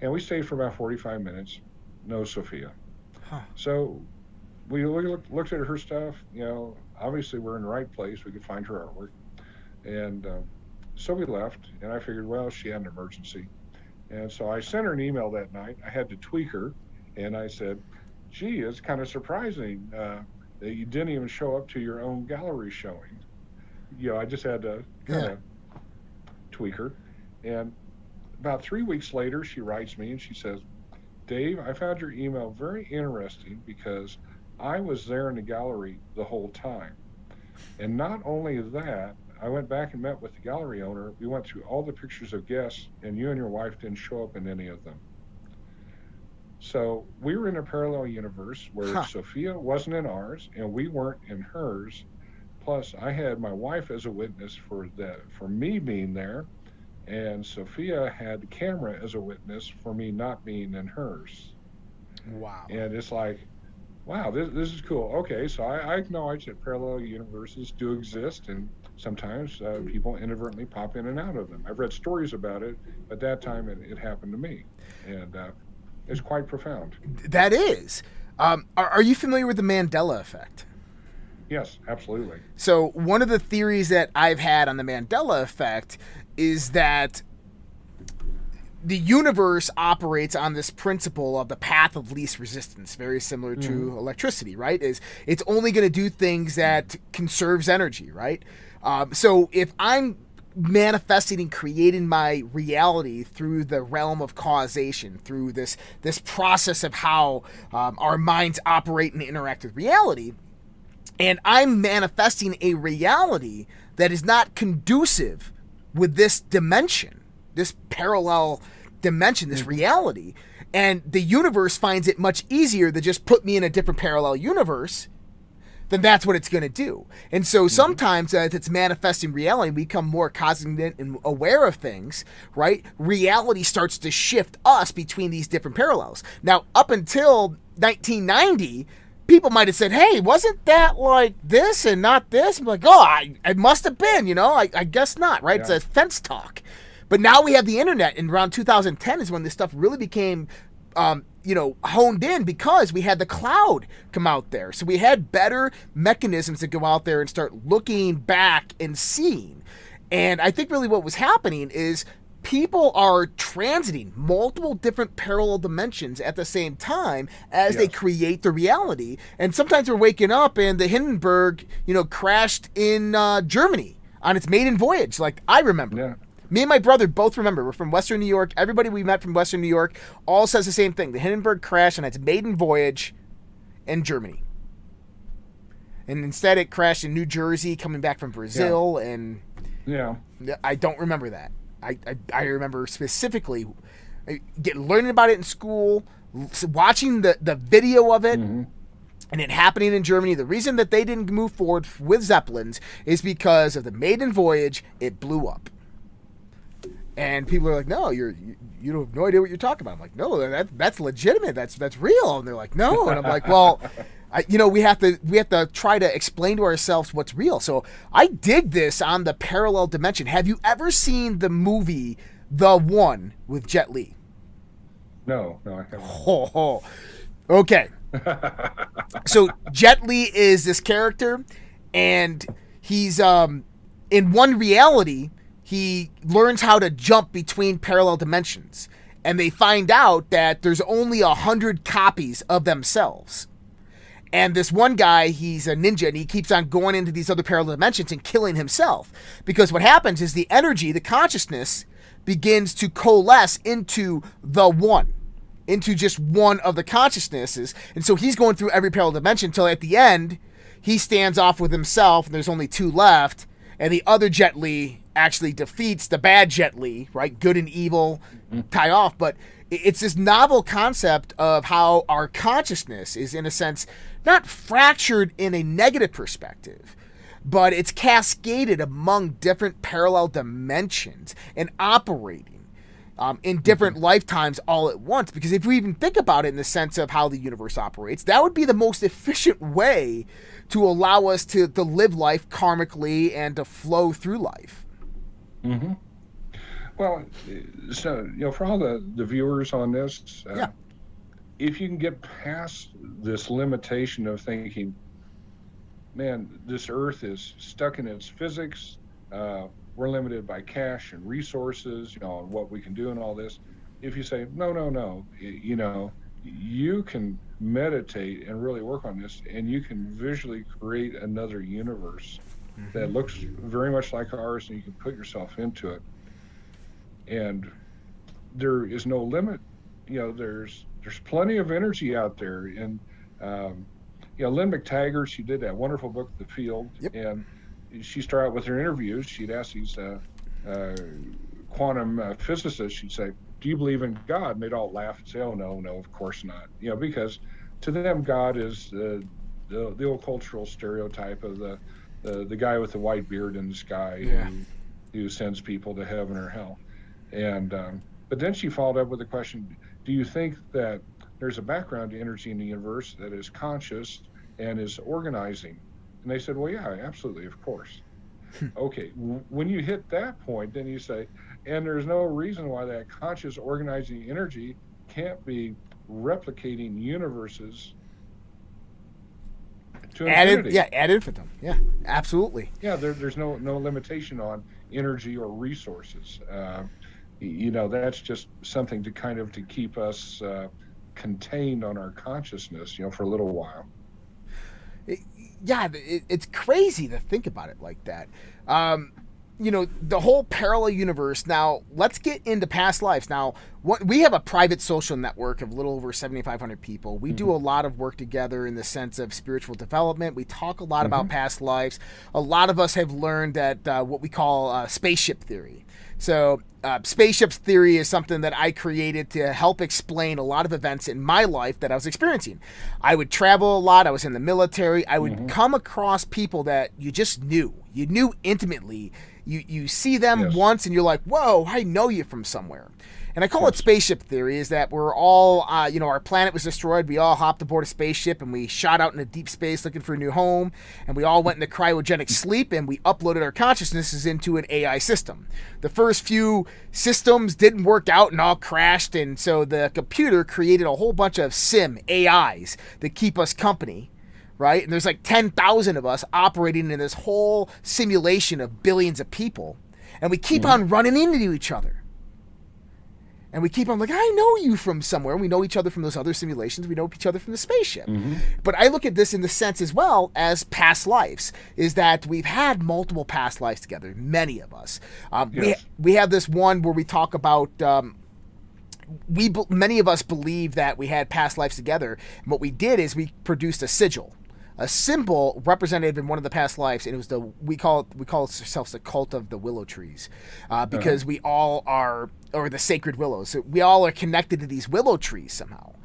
And we stayed for about 45 minutes. No Sophia. So we looked at her stuff. Obviously we're in the right place. We could find her artwork. And so we left, and I figured, well, she had an emergency. And so I sent her an email that night. I had to tweak her, and I said, gee, it's kind of surprising that you didn't even show up to your own gallery showing. I just had to kind of tweak her. And about 3 weeks later, she writes me and she says, Dave, I found your email very interesting because I was there in the gallery the whole time. And not only that, I went back and met with the gallery owner. We went through all the pictures of guests, and you and your wife didn't show up in any of them. So we were in a parallel universe where Sophia wasn't in ours and we weren't in hers. Plus, I had my wife as a witness for me being there, And Sophia had the camera as a witness for me not being in hers. Wow. And it's like, wow, this is cool. Okay, so I acknowledge that parallel universes do exist, and sometimes people inadvertently pop in and out of them. I've read stories about it, but that time it happened to me. And it's quite profound. That is. Are you familiar with the Mandela effect? Yes, absolutely. So one of the theories that I've had on the Mandela effect is that the universe operates on this principle of the path of least resistance, very similar to electricity, right? It's only going to do things that conserves energy, right? So if I'm manifesting and creating my reality through the realm of causation, through this process of how our minds operate and interact with reality, and I'm manifesting a reality that is not conducive with this dimension, this parallel dimension, this reality, and the universe finds it much easier to just put me in a different parallel universe, then that's what it's going to do. And so sometimes as it's manifesting reality, we become more cognizant and aware of things, right? Reality starts to shift us between these different parallels. Now, up until 1990, people might have said, hey, wasn't that like this and not this? I'm like, oh, it must have been, I guess not, right? Yeah. It's a fence talk. But now we have the internet, and around 2010 is when this stuff really became, honed in, because we had the cloud come out there. So we had better mechanisms to go out there and start looking back and seeing. And I think really what was happening is people are transiting multiple different parallel dimensions at the same time as they create the reality. And sometimes we're waking up and the Hindenburg, crashed in Germany on its maiden voyage, like I remember. Yeah. Me and my brother both remember. We're from Western New York. Everybody we met from Western New York all says the same thing. The Hindenburg crashed on its maiden voyage in Germany. And instead it crashed in New Jersey coming back from Brazil. Yeah. And I don't remember that. I remember specifically learning about it in school, watching the video of it, and it happening in Germany. The reason that they didn't move forward with Zeppelins is because of the maiden voyage. It blew up. And people are like, no, you have no idea what you're talking about. I'm like, no, that's legitimate. That's real. And they're like, no. And I'm like, well, we have to try to explain to ourselves what's real. So I dig this on the parallel dimension. Have you ever seen the movie The One with Jet Li? No, I haven't. Oh. Okay. So Jet Li is this character, and he's in one reality. He learns how to jump between parallel dimensions, and they find out that there's only 100 copies of themselves. And this one guy, he's a ninja, and he keeps on going into these other parallel dimensions and killing himself. Because what happens is the energy, the consciousness, begins to coalesce into the one, into just one of the consciousnesses. And so he's going through every parallel dimension until at the end, he stands off with himself, and there's only 2 left. And the other Jet Li actually defeats the bad Jet Li, right? Good and evil tie off. But it's this novel concept of how our consciousness is, in a sense, not fractured in a negative perspective, but it's cascaded among different parallel dimensions and operating in different lifetimes all at once. Because if we even think about it in the sense of how the universe operates, that would be the most efficient way to allow us to live life karmically and to flow through life. Mm-hmm. Well, so, for all the viewers on this, if you can get past this limitation of thinking, man, this earth is stuck in its physics, we're limited by cash and resources, and what we can do and all this. If you say, no, you can meditate and really work on this, and you can visually create another universe that looks very much like ours, and you can put yourself into it. And there is no limit. There's plenty of energy out there. And Lynn McTaggart, she did that wonderful book, The Field, and she started out with her interviews. She'd ask these quantum physicists, she'd say, do you believe in God? And they'd all laugh and say, oh, no, of course not. Because to them, God is the old cultural stereotype of the guy with the white beard in the sky who sends people to heaven or hell. And but then she followed up with the question, do you think that there's a background energy in the universe that is conscious and is organizing? And they said, well, yeah, absolutely, of course. Okay, when you hit that point, then you say, and there's no reason why that conscious organizing energy can't be replicating universes to infinity. Ad infinitum. Yeah, absolutely. Yeah, there's no limitation on energy or resources. That's just something to kind of to keep us contained on our consciousness, for a little while. It's crazy to think about it like that. The whole parallel universe. Now, let's get into past lives. Now, we have a private social network of a little over 7,500 people. We do a lot of work together in the sense of spiritual development. We talk a lot about past lives. A lot of us have learned that what we call spaceship theory. So spaceship theory is something that I created to help explain a lot of events in my life that I was experiencing. I would travel a lot. I was in the military. I would come across people that you just knew. You knew intimately. You see them once and you're like, whoa, I know you from somewhere. And I call it spaceship theory, is that we're all, our planet was destroyed. We all hopped aboard a spaceship and we shot out into deep space looking for a new home. And we all went into cryogenic sleep and we uploaded our consciousnesses into an AI system. The first few systems didn't work out and all crashed. And so the computer created a whole bunch of AIs that keep us company. Right? And there's like 10,000 of us operating in this whole simulation of billions of people. And we keep on running into each other. And we keep on like, I know you from somewhere. We know each other from those other simulations. We know each other from the spaceship. But I look at this in the sense as well as past lives, is that we've had multiple past lives together, many of us. We have this one where we talk about... many of us believe that we had past lives together. And what we did is we produced a sigil. A symbol representative in one of the past lives, and it was we call ourselves the cult of the willow trees, because we all are, or the sacred willows. So we all are connected to these willow trees somehow.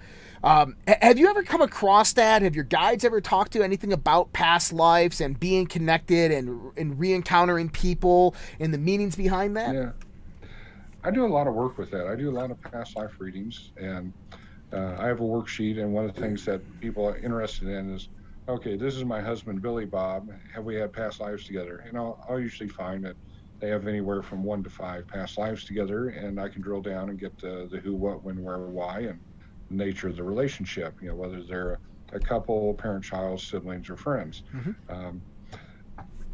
Have you ever come across that? Have your guides ever talked to anything about past lives and being connected and re-encountering people and the meanings behind that? Yeah, I do a lot of work with that. I do a lot of past life readings, and I have a worksheet. And one of the things that people are interested in is, okay, this is my husband, Billy Bob. Have we had past lives together? And I'll usually find that they have anywhere from 1 to 5 past lives together, and I can drill down and get the who, what, when, where, why, and the nature of the relationship, whether they're a couple, parent, child, siblings, or friends.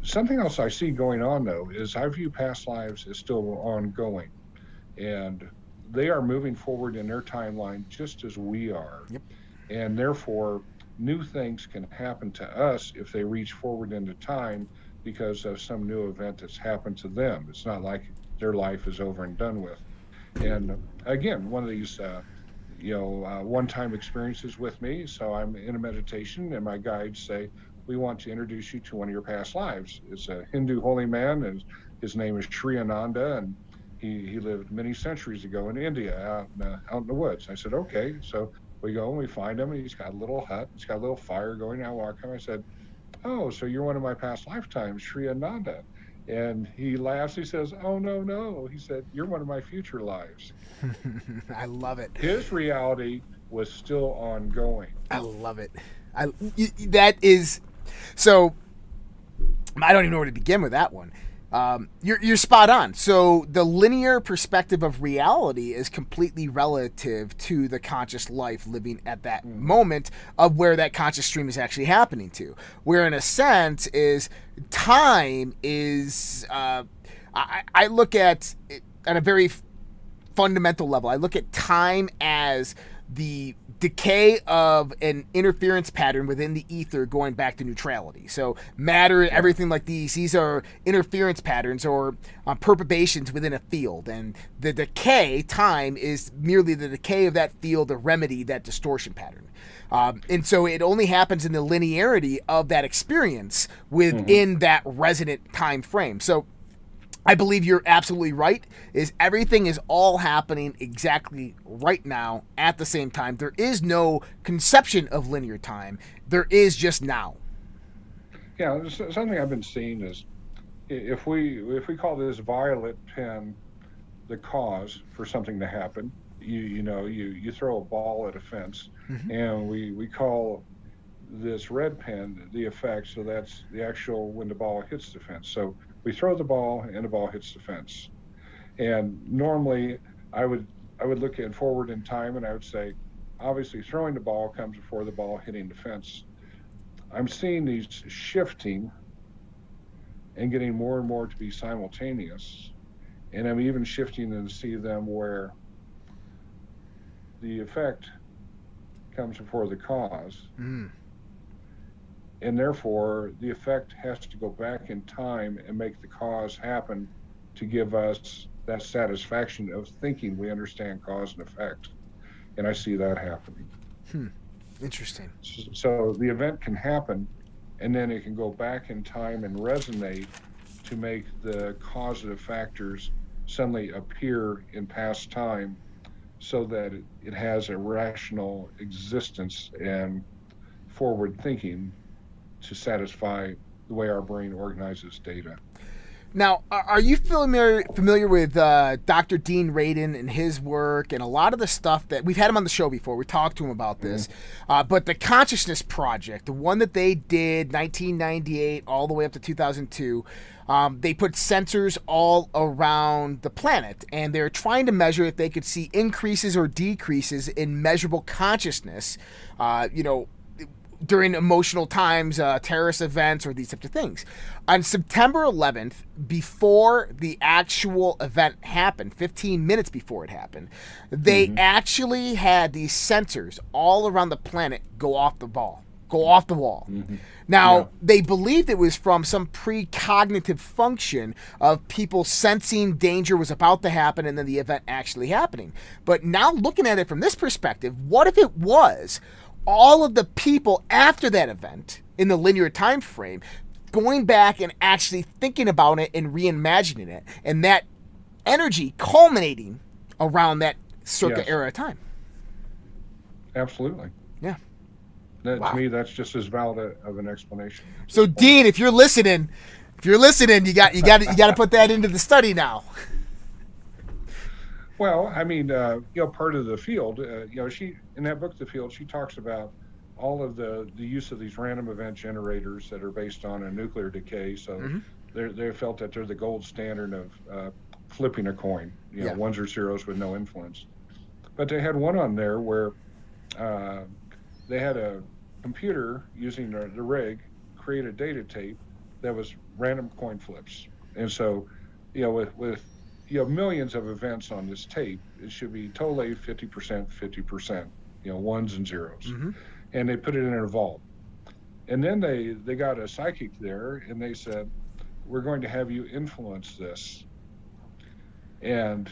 Something else I see going on, though, is I view past lives as still ongoing, and they are moving forward in their timeline just as we are. And therefore, new things can happen to us if they reach forward into time because of some new event that's happened to them. It's not like their life is over and done with. And again, one of these, one-time experiences with me. So I'm in a meditation and my guides say, we want to introduce you to one of your past lives. It's a Hindu holy man, and his name is Sri Ananda, and he lived many centuries ago in India out in the woods. I said, okay. So we go and we find him, and he's got a little hut. He's got a little fire going. I walk him. I said, oh, so you're one of my past lifetimes, Sri Ananda. And he laughs. He says, oh, no. He said, you're one of my future lives. I love it. His reality was still ongoing. I love it. That is... So, I don't even know where to begin with that one. You're spot on. So the linear perspective of reality is completely relative to the conscious life living at that moment of where that conscious stream is actually happening to. Where in a sense is time is, I look at it at a very fundamental level. I look at time as the decay of an interference pattern within the ether going back to neutrality. So matter, everything like these are interference patterns or perturbations within a field. And the decay, time, is merely the decay of that field to remedy that distortion pattern. And so it only happens in the linearity of that experience within that resonant time frame. So I believe you're absolutely right, is everything is all happening exactly right now at the same time. There is no conception of linear time. There is just now. Yeah, something I've been seeing is if we call this violet pen the cause for something to happen. You throw a ball at a fence, and we call this red pen the effect. So that's the actual when the ball hits the fence. So we throw the ball and the ball hits the fence. And normally I would look at forward in time and I would say, obviously throwing the ball comes before the ball hitting the fence. I'm seeing these shifting and getting more and more to be simultaneous. And I'm even shifting to see them where the effect comes before the cause. And therefore, the effect has to go back in time and make the cause happen to give us that satisfaction of thinking we understand cause and effect. And I see that happening. Interesting. So the event can happen, and then it can go back in time and resonate to make the causative factors suddenly appear in past time so that it has a rational existence and forward thinking to satisfy the way our brain organizes data. Now, are you familiar with Dr. Dean Radin and his work and a lot of the stuff that we've had him on the show before? We talked to him about this, but the Consciousness Project, the one that they did 1998 all the way up to 2002, they put sensors all around the planet, and they're trying to measure if they could see increases or decreases in measurable consciousness, during emotional times, terrorist events, or these types of things. On September 11th, before the actual event happened, 15 minutes before it happened, they actually had these sensors all around the planet go off the wall. Now, they believed it was from some precognitive function of people sensing danger was about to happen and then the event actually happening. But now looking at it from this perspective, what if it was all of the people after that event in the linear time frame going back and actually thinking about it and reimagining it, and that energy culminating around that circa era of time? Absolutely. Yeah. To me, that's just as valid of an explanation. So, Dean, if you're listening, you got to put that into the study now. Well, I mean, part of the field, she in that book, The Field, she talks about all of the use of these random event generators that are based on a nuclear decay. So they felt that they're the gold standard of flipping a coin, ones or zeros with no influence. But they had one on there where they had a computer using the rig create a data tape that was random coin flips. And so, with millions of events on this tape, it should be totally 50%, 50%, ones and zeros. And they put it in a vault. And then they got a psychic there and they said, we're going to have you influence this. And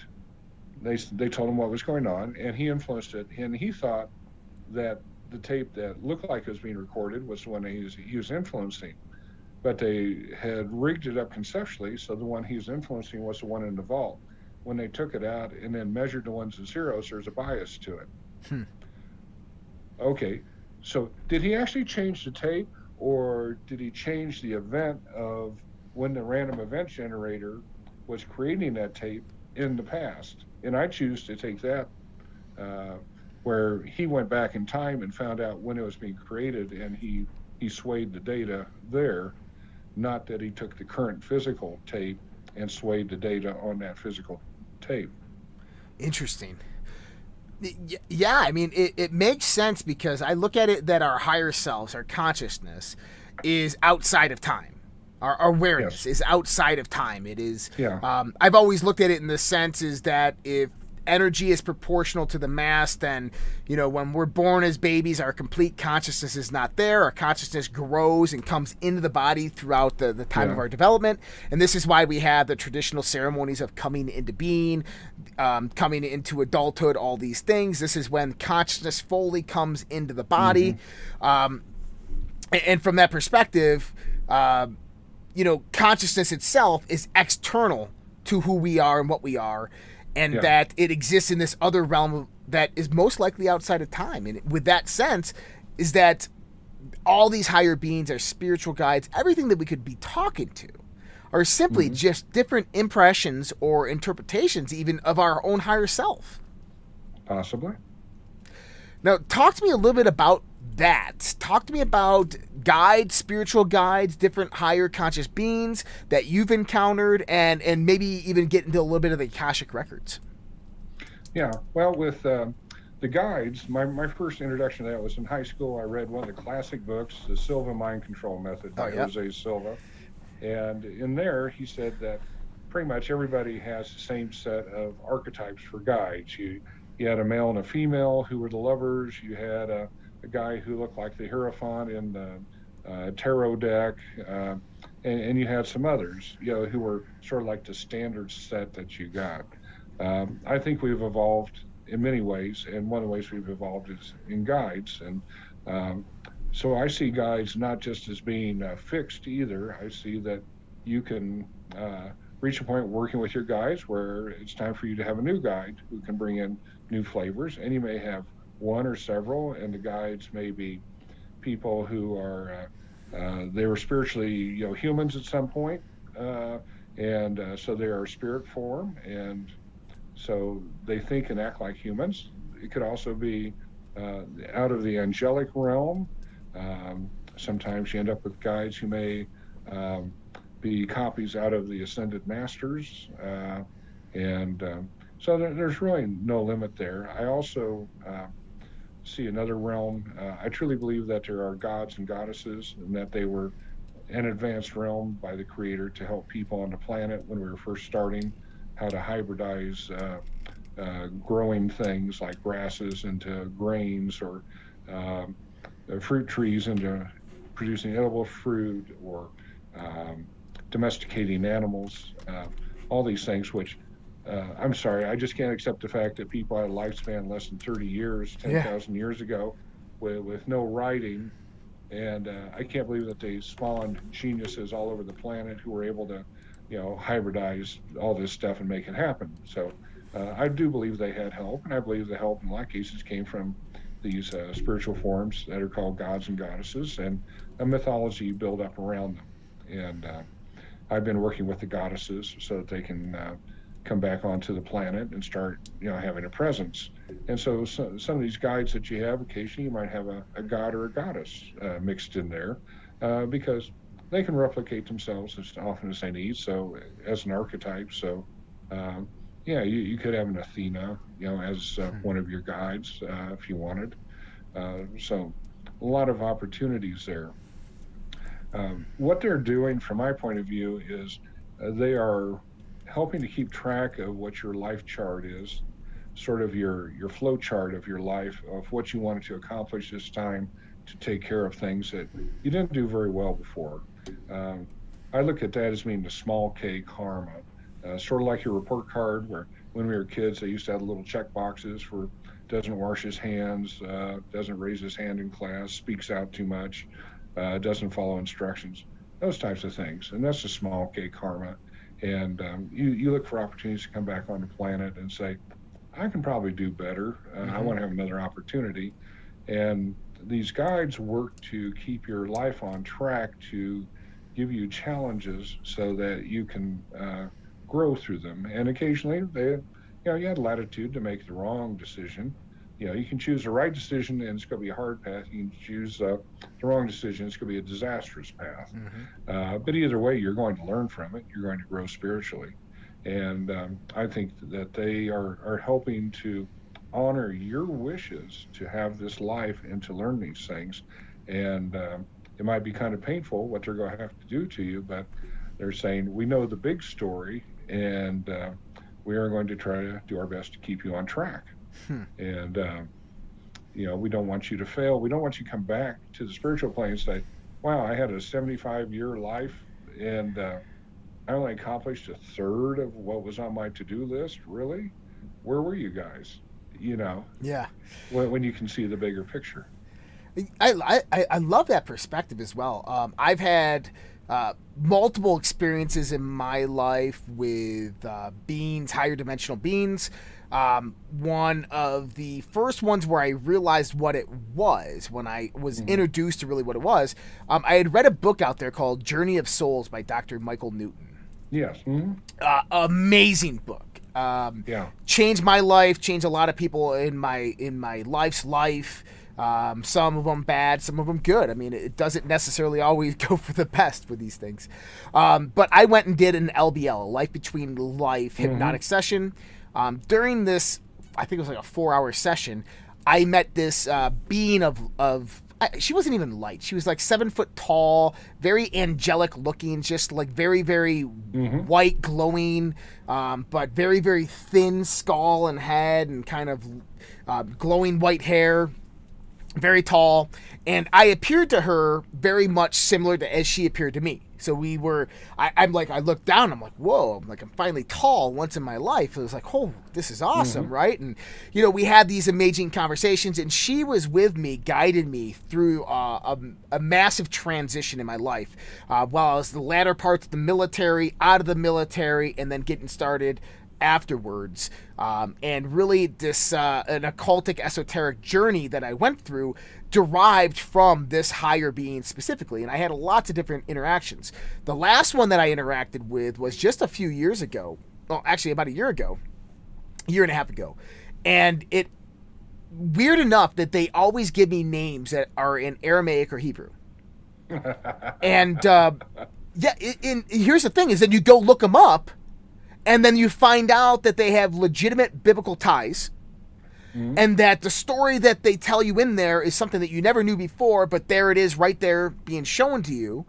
they told him what was going on, and he influenced it. And he thought that the tape that looked like it was being recorded was the one he was influencing. But they had rigged it up conceptually, so the one he was influencing was the one in the vault. When they took it out and then measured the ones and zeros, there's a bias to it. Okay, so did he actually change the tape, or did he change the event of when the random event generator was creating that tape in the past? And I choose to take that where he went back in time and found out when it was being created, and he swayed the data there. Not that he took the current physical tape and swayed the data on that physical tape. Interesting. Yeah, I mean, it makes sense because I look at it that our higher selves, our consciousness, is outside of time. Our awareness is outside of time. It is. Yeah. I've always looked at it in the sense is that if energy is proportional to the mass, then when we're born as babies, our complete consciousness is not there. Our consciousness grows and comes into the body throughout the time of our development, and this is why we have the traditional ceremonies of coming into being, coming into adulthood, all these things. This is when consciousness fully comes into the body. And from that perspective, consciousness itself is external to who we are and what we are, and that it exists in this other realm that is most likely outside of time. And with that sense is that all these higher beings, our spiritual guides, everything that we could be talking to are simply just different impressions or interpretations even of our own higher self. Possibly. Now, talk to me a little bit about that. Talk to me about guides, spiritual guides, different higher conscious beings that you've encountered, and maybe even get into a little bit of the Akashic records. Yeah, well, with the guides, my first introduction to that was in high school. I read one of the classic books, The Silva Mind Control Method by Jose Silva. And in there, he said that pretty much everybody has the same set of archetypes for guides. You had a male and a female who were the lovers. You had a guy who looked like the Hierophant in the tarot deck. And you had some others, who were sort of like the standard set that you got. I think we've evolved in many ways, and one of the ways we've evolved is in guides. And so I see guides not just as being fixed either. I see that you can reach a point working with your guides where it's time for you to have a new guide who can bring in new flavors, and you may have one or several, and the guides may be people who are they were spiritually humans at some point, and so they are spirit form, and so they think and act like humans. It could also be out of the angelic realm. Sometimes you end up with guides who may be copies out of the ascended masters, and so there's really no limit there. I also see another realm. I truly believe that there are gods and goddesses, and that they were an advanced realm by the Creator to help people on the planet when we were first starting, how to hybridize growing things like grasses into grains, or fruit trees into producing edible fruit, or domesticating animals, all these things, which I'm sorry, I just can't accept the fact that people had a lifespan less than 30 years, 10,000 years ago, with no writing. And I can't believe that they spawned geniuses all over the planet who were able to, hybridize all this stuff and make it happen. So I do believe they had help, and I believe the help in a lot of cases came from these spiritual forms that are called gods and goddesses, and a mythology built up around them. And I've been working with the goddesses so that they can come back onto the planet and start, having a presence. And so some of these guides that you have, occasionally you might have a god or a goddess mixed in there, because they can replicate themselves as often as they need. So as an archetype, so you could have an Athena, as one of your guides if you wanted. So a lot of opportunities there. What they're doing, from my point of view, is they are helping to keep track of what your life chart is, sort of your flow chart of your life, of what you wanted to accomplish this time to take care of things that you didn't do very well before. I look at that as being the small K karma, sort of like your report card, where when we were kids, they used to have little check boxes for doesn't wash his hands, doesn't raise his hand in class, speaks out too much, doesn't follow instructions, those types of things. And that's the small K karma. And you look for opportunities to come back on the planet and say, I can probably do better. I want to have another opportunity. And these guides work to keep your life on track, to give you challenges so that you can grow through them. And occasionally you had latitude to make the wrong decision. You can choose the right decision and it's going to be a hard path. You can choose the wrong decision, it's going to be a disastrous path. But either way, you're going to learn from it. You're going to grow spiritually. And I think that they are helping to honor your wishes to have this life and to learn these things. And it might be kind of painful what they're going to have to do to you, but they're saying, we know the big story, and we are going to try to do our best to keep you on track. And, we don't want you to fail. We don't want you to come back to the spiritual plane and say, wow, I had a 75-year life, and I only accomplished a third of what was on my to-do list. Really? Where were you guys? Yeah. When you can see the bigger picture. I love that perspective as well. I've had multiple experiences in my life with beings, higher dimensional beings. One of the first ones where I realized what it was, when I was introduced to really what it was, I had read a book out there called Journey of Souls by Dr. Michael Newton. Yes. Amazing book. Yeah. Changed my life, changed a lot of people in my life's life. Some of them bad, some of them good. I mean, it doesn't necessarily always go for the best with these things. But I went and did an LBL, a life between life hypnotic session. During this, I think it was like a 4-hour session, I met this being of she wasn't even light. She was like 7 foot tall, very angelic looking, just like very, very white, glowing, but very, very thin skull and head and kind of glowing white hair. Very tall, and I appeared to her very much similar to as she appeared to me. So we were, I'm like, I looked down, I'm like, whoa, I'm finally tall once in my life. It was like, oh, this is awesome, right? And, we had these amazing conversations, and she was with me, guided me through a massive transition in my life. While I was the latter parts of the military, out of the military, and then getting started afterwards, and really this an occultic esoteric journey that I went through derived from this higher being specifically, and I had lots of different interactions. The last one that I interacted with was just a few years ago, well, actually about a year and a half ago, and it weird enough that they always give me names that are in Aramaic or Hebrew. And here's the thing is that you go look them up, and then you find out that they have legitimate biblical ties, and that the story that they tell you in there is something that you never knew before, but there it is right there being shown to you.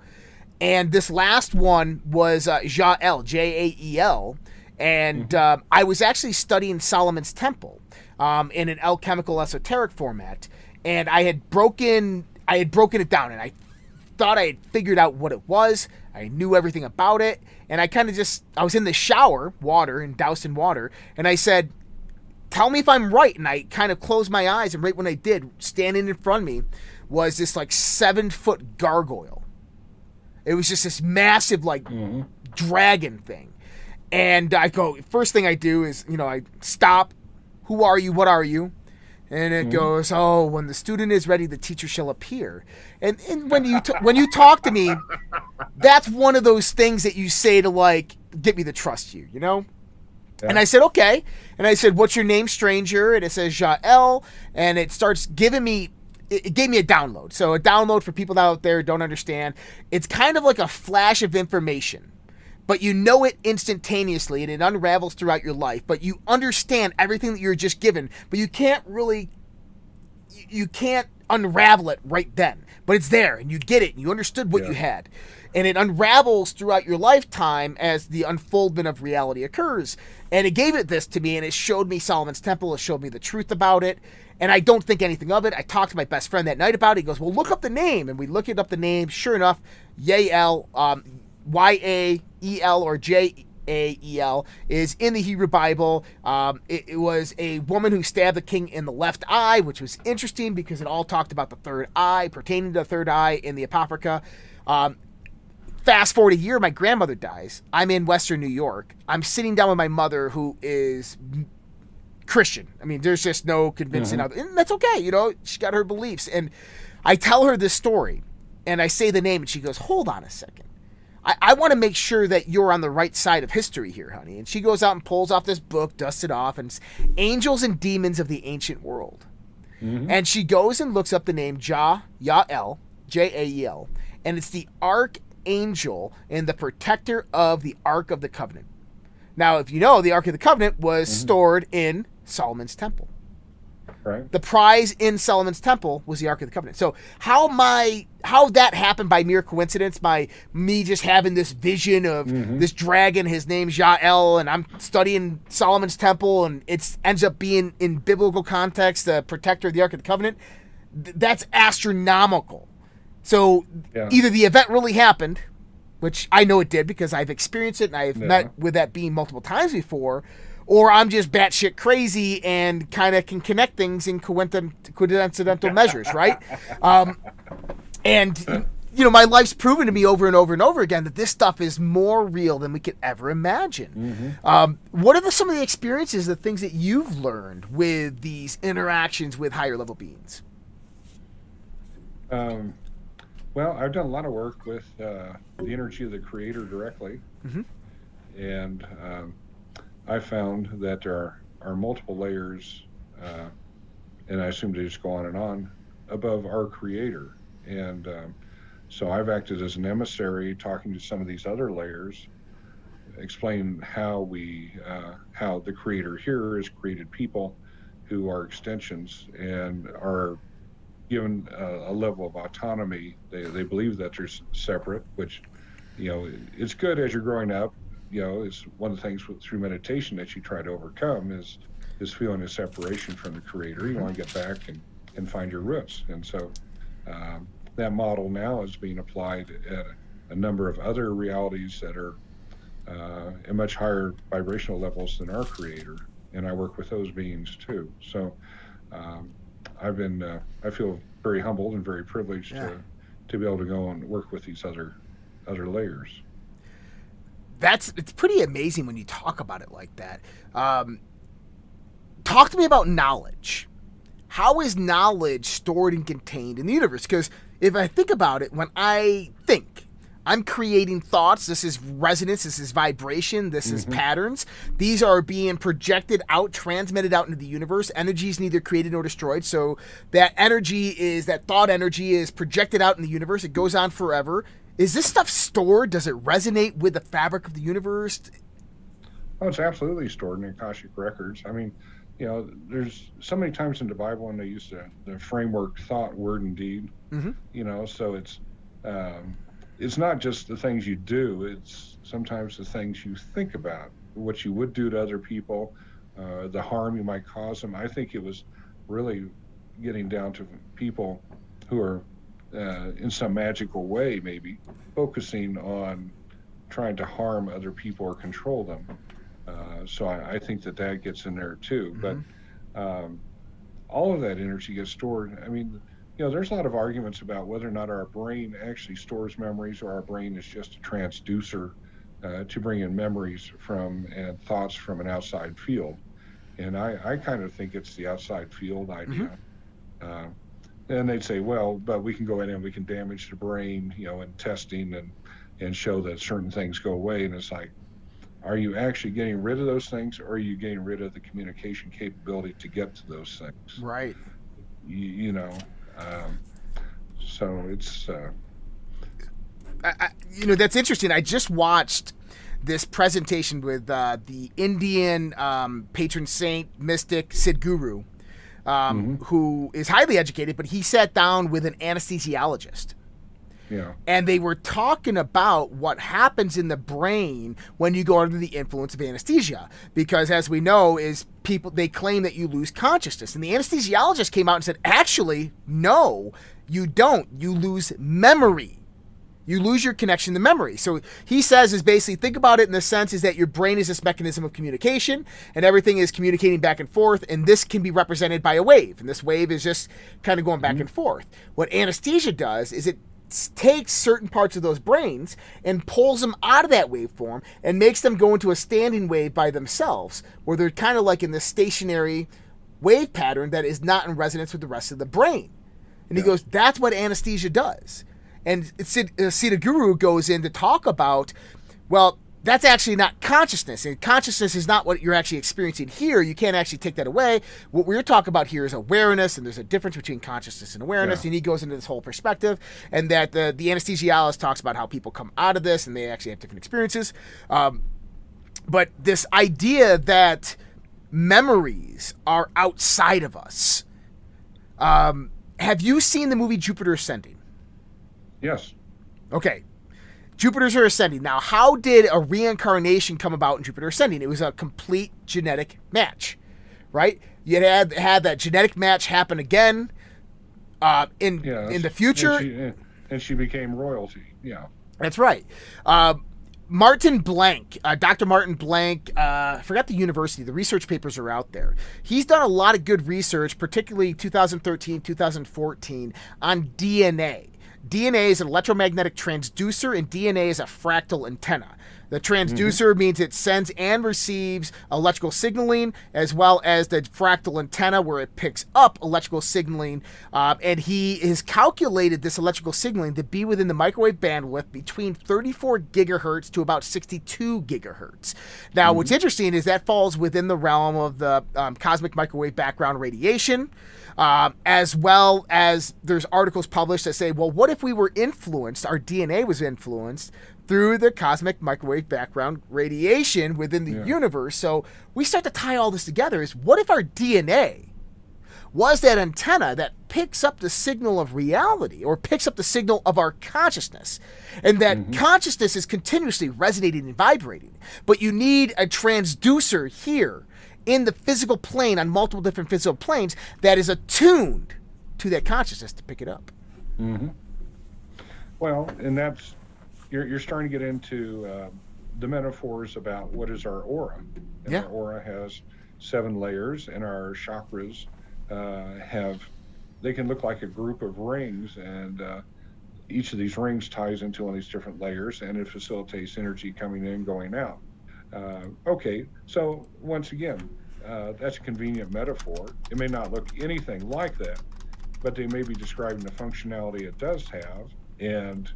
And this last one was Jael, Jael, and I was actually studying Solomon's Temple in an alchemical esoteric format, and I had broken it down, and I thought I had figured out what it was. I knew everything about it, and I was in the shower, doused in water, and I said, tell me if I'm right, and I kind of closed my eyes, and right when I did, standing in front of me was this 7-foot gargoyle. It was just this massive dragon thing, and I go, first thing I do is, I stop, who are you, what are you? And it goes, oh, when the student is ready, the teacher shall appear. And when you talk to me, that's one of those things that you say to get me to trust you, Yeah. And I said, okay. And I said, what's your name, stranger? And it says Jael. And it starts giving me, it gave me a download. So a download for people out there who don't understand, it's kind of like a flash of information. But you know it instantaneously, and it unravels throughout your life. But you understand everything that you're just given, but you can't unravel it right then. But it's there, and you get it, and you understood what you had. And it unravels throughout your lifetime as the unfoldment of reality occurs. And it gave it this to me, and it showed me Solomon's Temple. It showed me the truth about it. And I don't think anything of it. I talked to my best friend that night about it. He goes, well, look up the name. And we looked up the name. Sure enough, Yael, Yael or Jael is in the Hebrew Bible. It was a woman who stabbed the king in the left eye, which was interesting because it all talked about the third eye, pertaining to the third eye in the Apocrypha. Fast forward a year, my grandmother dies. I'm in Western New York. I'm sitting down with my mother, who is Christian. I mean, there's just no convincing other, and that's okay. She's got her beliefs. And I tell her this story, and I say the name, and she goes, hold on a second. I want to make sure that you're on the right side of history here, honey. And she goes out and pulls off this book, dusts it off, and it's Angels and Demons of the Ancient World. And she goes and looks up the name Jael, Jael, and it's the archangel and the protector of the Ark of the Covenant. Now, if you know, the Ark of the Covenant was stored in Solomon's Temple. Right. The prize in Solomon's Temple was the Ark of the Covenant. So how that happened by mere coincidence, by me just having this vision of this dragon, his name's Jael, and I'm studying Solomon's Temple, and it ends up being, in biblical context, the protector of the Ark of the Covenant, that's astronomical. So either the event really happened, which I know it did because I've experienced it and I've met with that being multiple times before, or I'm just batshit crazy and kind of can connect things in coincidental measures, right? And my life's proven to me over and over and over again that this stuff is more real than we could ever imagine. What are some of the experiences, the things that you've learned with these interactions with higher level beings? Well, I've done a lot of work with the energy of the creator directly. and I found that there are multiple layers, and I assume they just go on and on, above our creator. And so I've acted as an emissary, talking to some of these other layers, explain how the creator here has created people who are extensions and are given a level of autonomy. They believe that they're separate, which, it's good as you're growing up. It's one of the things through meditation that you try to overcome is feeling a separation from the creator. You want to get back and find your roots. And so that model now is being applied at a number of other realities that are at much higher vibrational levels than our creator. And I work with those beings too. So I feel very humbled and very privileged to be able to go and work with these other layers. It's pretty amazing when you talk about it like that. Talk to me about knowledge. How is knowledge stored and contained in the universe? Because if I think about it, when I think, I'm creating thoughts. This is resonance. This is vibration. This is patterns. These are being projected out, transmitted out into the universe. Energy is neither created nor destroyed. So that thought energy is projected out in the universe. It goes on forever. Is this stuff stored? Does it resonate with the fabric of the universe? Oh, it's absolutely stored in Akashic records. I mean, there's so many times in the Bible when they use the framework thought, word, and deed. So it's not just the things you do, it's sometimes the things you think about, what you would do to other people, the harm you might cause them. I think it was really getting down to people who are in some magical way maybe focusing on trying to harm other people or control them. So I think that gets in there too. But all of that energy gets stored. I mean, there's a lot of arguments about whether or not our brain actually stores memories or our brain is just a transducer to bring in memories from and thoughts from an outside field. And I kind of think it's the outside field idea. And they'd say, well, but we can go in and we can damage the brain, in testing and show that certain things go away. And it's like, are you actually getting rid of those things, or are you getting rid of the communication capability to get to those things? Right. So it's that's interesting. I just watched this presentation with the Indian patron saint mystic Sadhguru, who is highly educated, but he sat down with an anesthesiologist. Yeah. And they were talking about what happens in the brain when you go under the influence of anesthesia. Because as we know, they claim that you lose consciousness. And the anesthesiologist came out and said, actually, no, you don't. You lose memory. You lose your connection to memory. So he says is basically, think about it in the sense is that your brain is this mechanism of communication and everything is communicating back and forth. And this can be represented by a wave. And this wave is just kind of going back and forth. What anesthesia does is it takes certain parts of those brains and pulls them out of that waveform and makes them go into a standing wave by themselves, where they're kind of like in this stationary wave pattern that is not in resonance with the rest of the brain. And he goes, that's what anesthesia does. And Sadhguru goes in to talk about, well, that's actually not consciousness. And consciousness is not what you're actually experiencing here. You can't actually take that away. What we're talking about here is awareness, and there's a difference between consciousness and awareness. And he goes into this whole perspective, and that the anesthesiologist talks about how people come out of this, and they actually have different experiences. But this idea that memories are outside of us. Have you seen the movie Jupiter Ascending? Yes. Okay. Jupiter's Ascending. Now, how did a reincarnation come about in Jupiter Ascending? It was a complete genetic match, right? You had that genetic match happen again in the future. And she became royalty. Yeah. That's right. Martin Blank, Dr. Martin Blank, I forgot the university. The research papers are out there. He's done a lot of good research, particularly 2013, 2014, on DNA. DNA is an electromagnetic transducer, and DNA is a fractal antenna. The transducer means it sends and receives electrical signaling, as well as the fractal antenna where it picks up electrical signaling. And he has calculated this electrical signaling to be within the microwave bandwidth between 34 gigahertz to about 62 gigahertz. Now, what's interesting is that falls within the realm of the cosmic microwave background radiation, as well as there's articles published that say, well, what if we were influenced, our DNA was influenced through the cosmic microwave background radiation within the universe? So we start to tie all this together is, what if our DNA was that antenna that picks up the signal of reality, or picks up the signal of our consciousness, and that consciousness is continuously resonating and vibrating, but you need a transducer here in the physical plane, on multiple different physical planes, that is attuned to that consciousness to pick it up. Well, and that's, you're starting to get into the metaphors about what is our aura. And our aura has 7 layers, and our chakras they can look like a group of rings, and each of these rings ties into one of these different layers, and it facilitates energy coming in, going out. Okay, so once again, that's a convenient metaphor. It may not look anything like that, but they may be describing the functionality it does have, and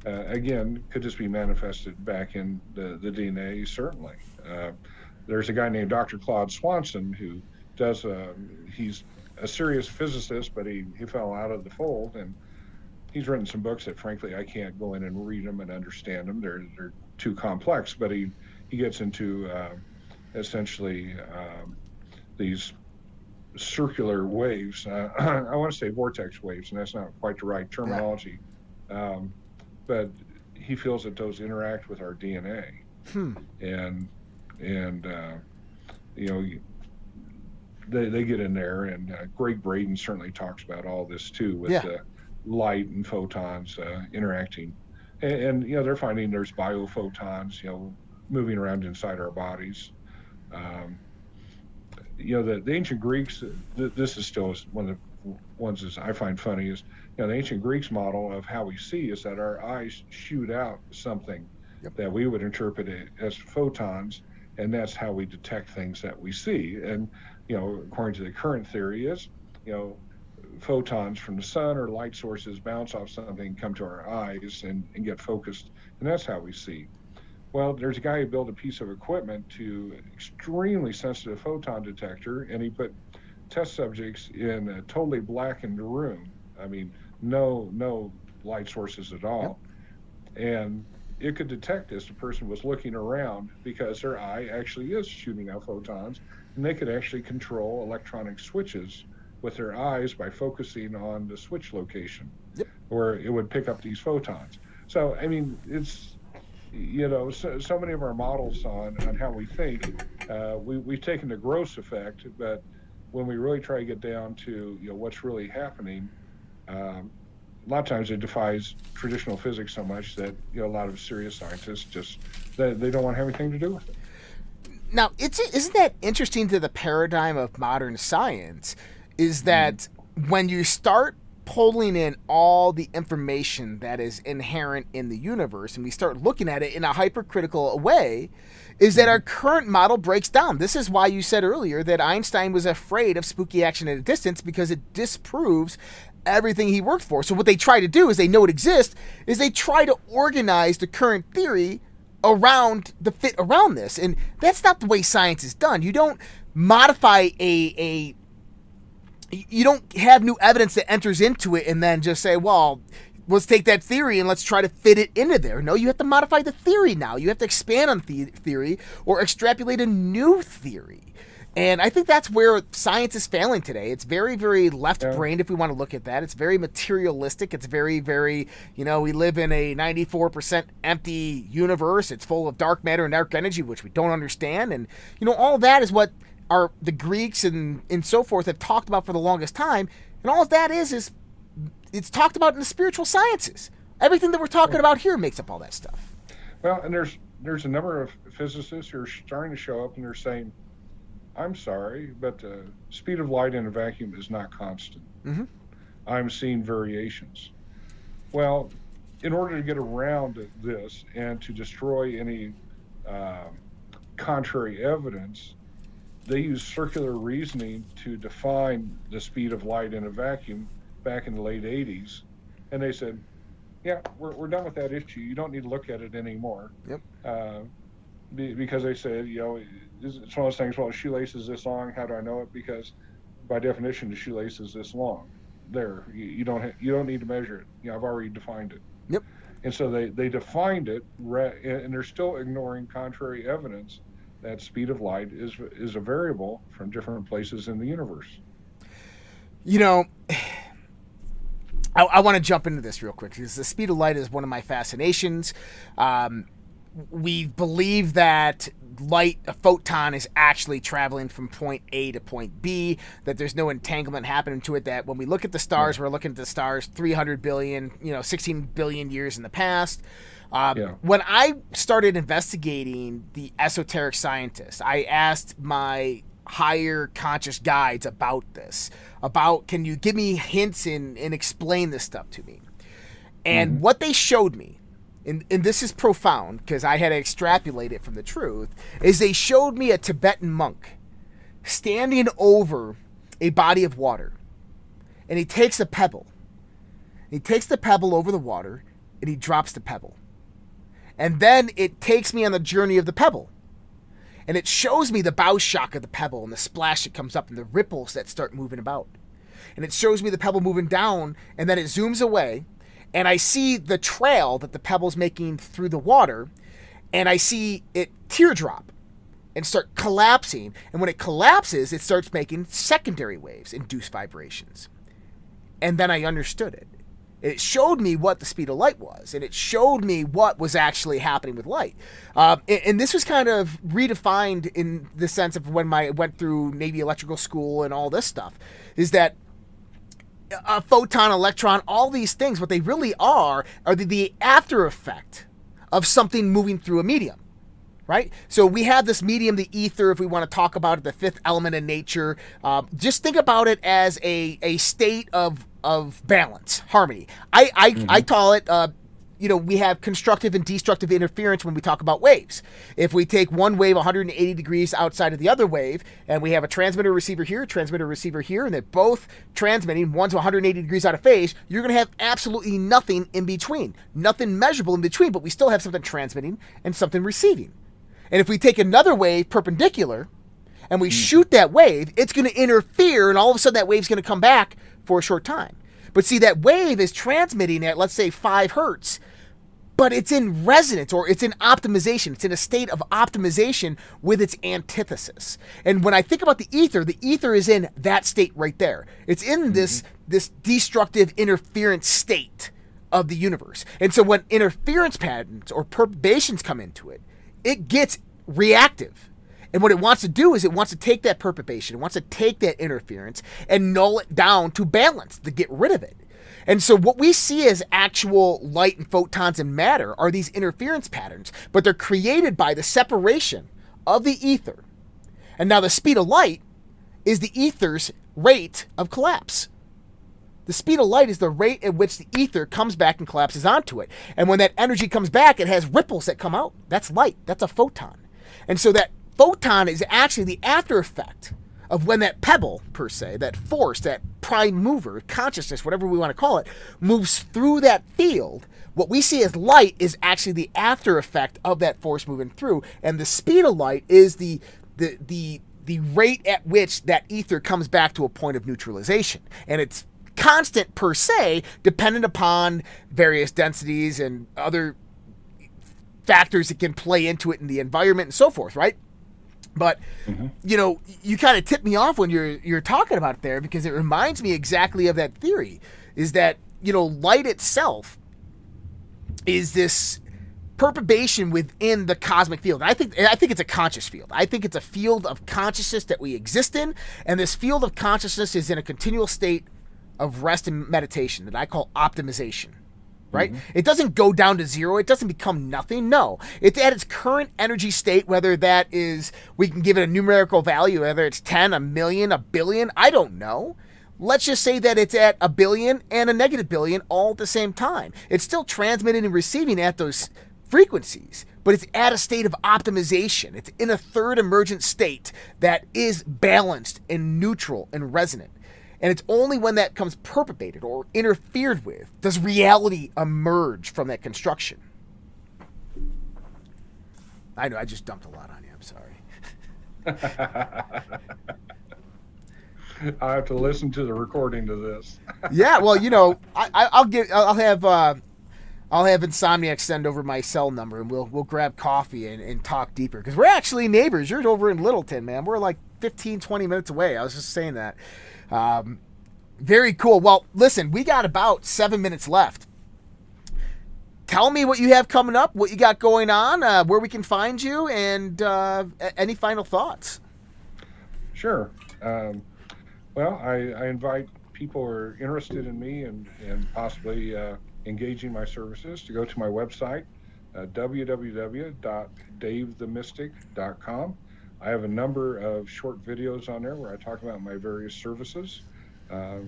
again, could this be manifested back in the DNA? Certainly. There's a guy named Dr. Claude Swanson who does, he's a serious physicist, but he fell out of the fold, and he's written some books that frankly I can't go in and read them and understand them. They're too complex, but he gets into essentially these circular waves. I want to say vortex waves, and that's not quite the right terminology. But he feels that those interact with our DNA, and you know, they get in there, and Greg Braden certainly talks about all this too, with light and photons interacting, and you know, they're finding there's biophotons, you know, moving around inside our bodies. You know, the ancient Greeks, this is still one of the ones that I find funny, is, you know, the ancient Greeks model of how we see is that our eyes shoot out something that we would interpret it as photons, and that's how we detect things that we see. And, you know, according to the current theory is, you know, photons from the sun or light sources bounce off something, come to our eyes and get focused, and that's how we see. Well, there's a guy who built a piece of equipment to extremely sensitive photon detector, and he put test subjects in a totally blackened room. I mean, no light sources at all. And it could detect this. The person was looking around because their eye actually is shooting out photons, and they could actually control electronic switches with their eyes by focusing on the switch location where it would pick up these photons. So, I mean, it's, you know, so many of our models on how we think, we've taken the gross effect, but when we really try to get down to, you know, what's really happening, a lot of times it defies traditional physics so much that, you know, a lot of serious scientists just, they don't want to have anything to do with it. Now, isn't that interesting to the paradigm of modern science, is that when you start pulling in all the information that is inherent in the universe, and we start looking at it in a hypercritical way, is that our current model breaks down. This is why you said earlier that Einstein was afraid of spooky action at a distance, because it disproves everything he worked for. So what they try to do, is they know it exists, is they try to organize the current theory around the fit around this. And that's not the way science is done. You don't modify you don't have new evidence that enters into it and then just say, well, let's take that theory and let's try to fit it into there. No, you have to modify the theory now. You have to expand on the theory or extrapolate a new theory. And I think that's where science is failing today. It's very, very left-brained, if we want to look at that. It's very materialistic. It's very, very, you know, we live in a 94% empty universe. It's full of dark matter and dark energy, which we don't understand. And, you know, all that is what the Greeks and so forth have talked about for the longest time. And all of that is it's talked about in the spiritual sciences. Everything that we're talking about here makes up all that stuff. Well, and there's a number of physicists who are starting to show up, and they're saying, I'm sorry, but the speed of light in a vacuum is not constant. I'm seeing variations. Well, in order to get around this and to destroy any contrary evidence, they used circular reasoning to define the speed of light in a vacuum back in the late 80s. And they said, yeah, we're done with that issue. You don't need to look at it anymore. Yep. Because they said, it's one of those things, well, the shoelace is this long. How do I know it? Because by definition, the shoelace is this long. There, you don't need to measure it. I've already defined it. Yep. And so they defined it, and they're still ignoring contrary evidence that speed of light is a variable from different places in the universe. I want to jump into this real quick because the speed of light is one of my fascinations. We believe that light, a photon, is actually traveling from point A to point B, that there's no entanglement happening to it, that when we look at the stars, we're looking at the stars 300 billion, 16 billion years in the past. When I started investigating the esoteric scientists, I asked my higher conscious guides about this, can you give me hints and explain this stuff to me? And what they showed me, and this is profound because I had to extrapolate it from the truth, is they showed me a Tibetan monk standing over a body of water, and he takes a pebble. He takes the pebble over the water, and he drops the pebble. And then it takes me on the journey of the pebble. And it shows me the bow shock of the pebble and the splash that comes up and the ripples that start moving about. And it shows me the pebble moving down, and then it zooms away, and I see the trail that the pebble's making through the water, and I see it teardrop and start collapsing. And when it collapses, it starts making secondary waves, induced vibrations. And then I understood it. It showed me what the speed of light was, and it showed me what was actually happening with light. And this was kind of redefined in the sense of when I went through Navy electrical school and all this stuff, is that a photon, electron, all these things, what they really are the after effect of something moving through a medium. Right? So we have this medium, the ether, if we want to talk about it, the fifth element in nature. Just think about it as a state of balance, harmony. I call it, we have constructive and destructive interference when we talk about waves. If we take one wave 180 degrees outside of the other wave, and we have a transmitter receiver here, and they're both transmitting, one's 180 degrees out of phase, you're going to have absolutely nothing in between. Nothing measurable in between, but we still have something transmitting and something receiving. And if we take another wave perpendicular and we shoot that wave, it's going to interfere, and all of a sudden that wave's going to come back for a short time. But see, that wave is transmitting at, let's say, 5 hertz, but it's in resonance, or it's in optimization. It's in a state of optimization with its antithesis. And when I think about the ether is in that state right there. It's in this destructive interference state of the universe. And so when interference patterns or perturbations come into it, it gets reactive. And what it wants to do is it wants to take that perturbation, it wants to take that interference and null it down to balance, to get rid of it. And so what we see as actual light and photons and matter are these interference patterns, but they're created by the separation of the ether. And now the speed of light is the ether's rate of collapse. The speed of light is the rate at which the ether comes back and collapses onto it. And when that energy comes back, it has ripples that come out. That's light. That's a photon. And so that photon is actually the after effect of when that pebble, per se, that force, that prime mover, consciousness, whatever we want to call it, moves through that field. What we see as light is actually the after effect of that force moving through. And the speed of light is the rate at which that ether comes back to a point of neutralization. And it's constant per se, dependent upon various densities and other factors that can play into it in the environment and so forth, right? But you kind of tipped me off when you're talking about it there, because it reminds me exactly of that theory, is that light itself is this perturbation within the cosmic field. And I think it's a conscious field. I think it's a field of consciousness that we exist in, and this field of consciousness is in a continual state of rest and meditation that I call optimization, right? It doesn't go down to zero. It doesn't become nothing. No, it's at its current energy state, whether that is, we can give it a numerical value, whether it's 10, a million, a billion, I don't know. Let's just say that it's at a billion and a negative billion all at the same time. It's still transmitting and receiving at those frequencies, but it's at a state of optimization. It's in a third emergent state that is balanced and neutral and resonant. And it's only when that comes perturbated or interfered with does reality emerge from that construction. I know I just dumped a lot on you. I'm sorry. I have to listen to the recording to this. Yeah, well, you know, I'll have Insomniac send over my cell number, and we'll grab coffee and talk deeper, because we're actually neighbors. You're over in Littleton, man. We're like 15, 20 minutes away. I was just saying that. Very cool. Well, listen, we got about 7 minutes left. Tell me what you have coming up, what you got going on, where we can find you, and any final thoughts. Sure. Well, I invite people who are interested in me and possibly engaging my services to go to my website, www.davethemystic.com. I have a number of short videos on there where I talk about my various services. I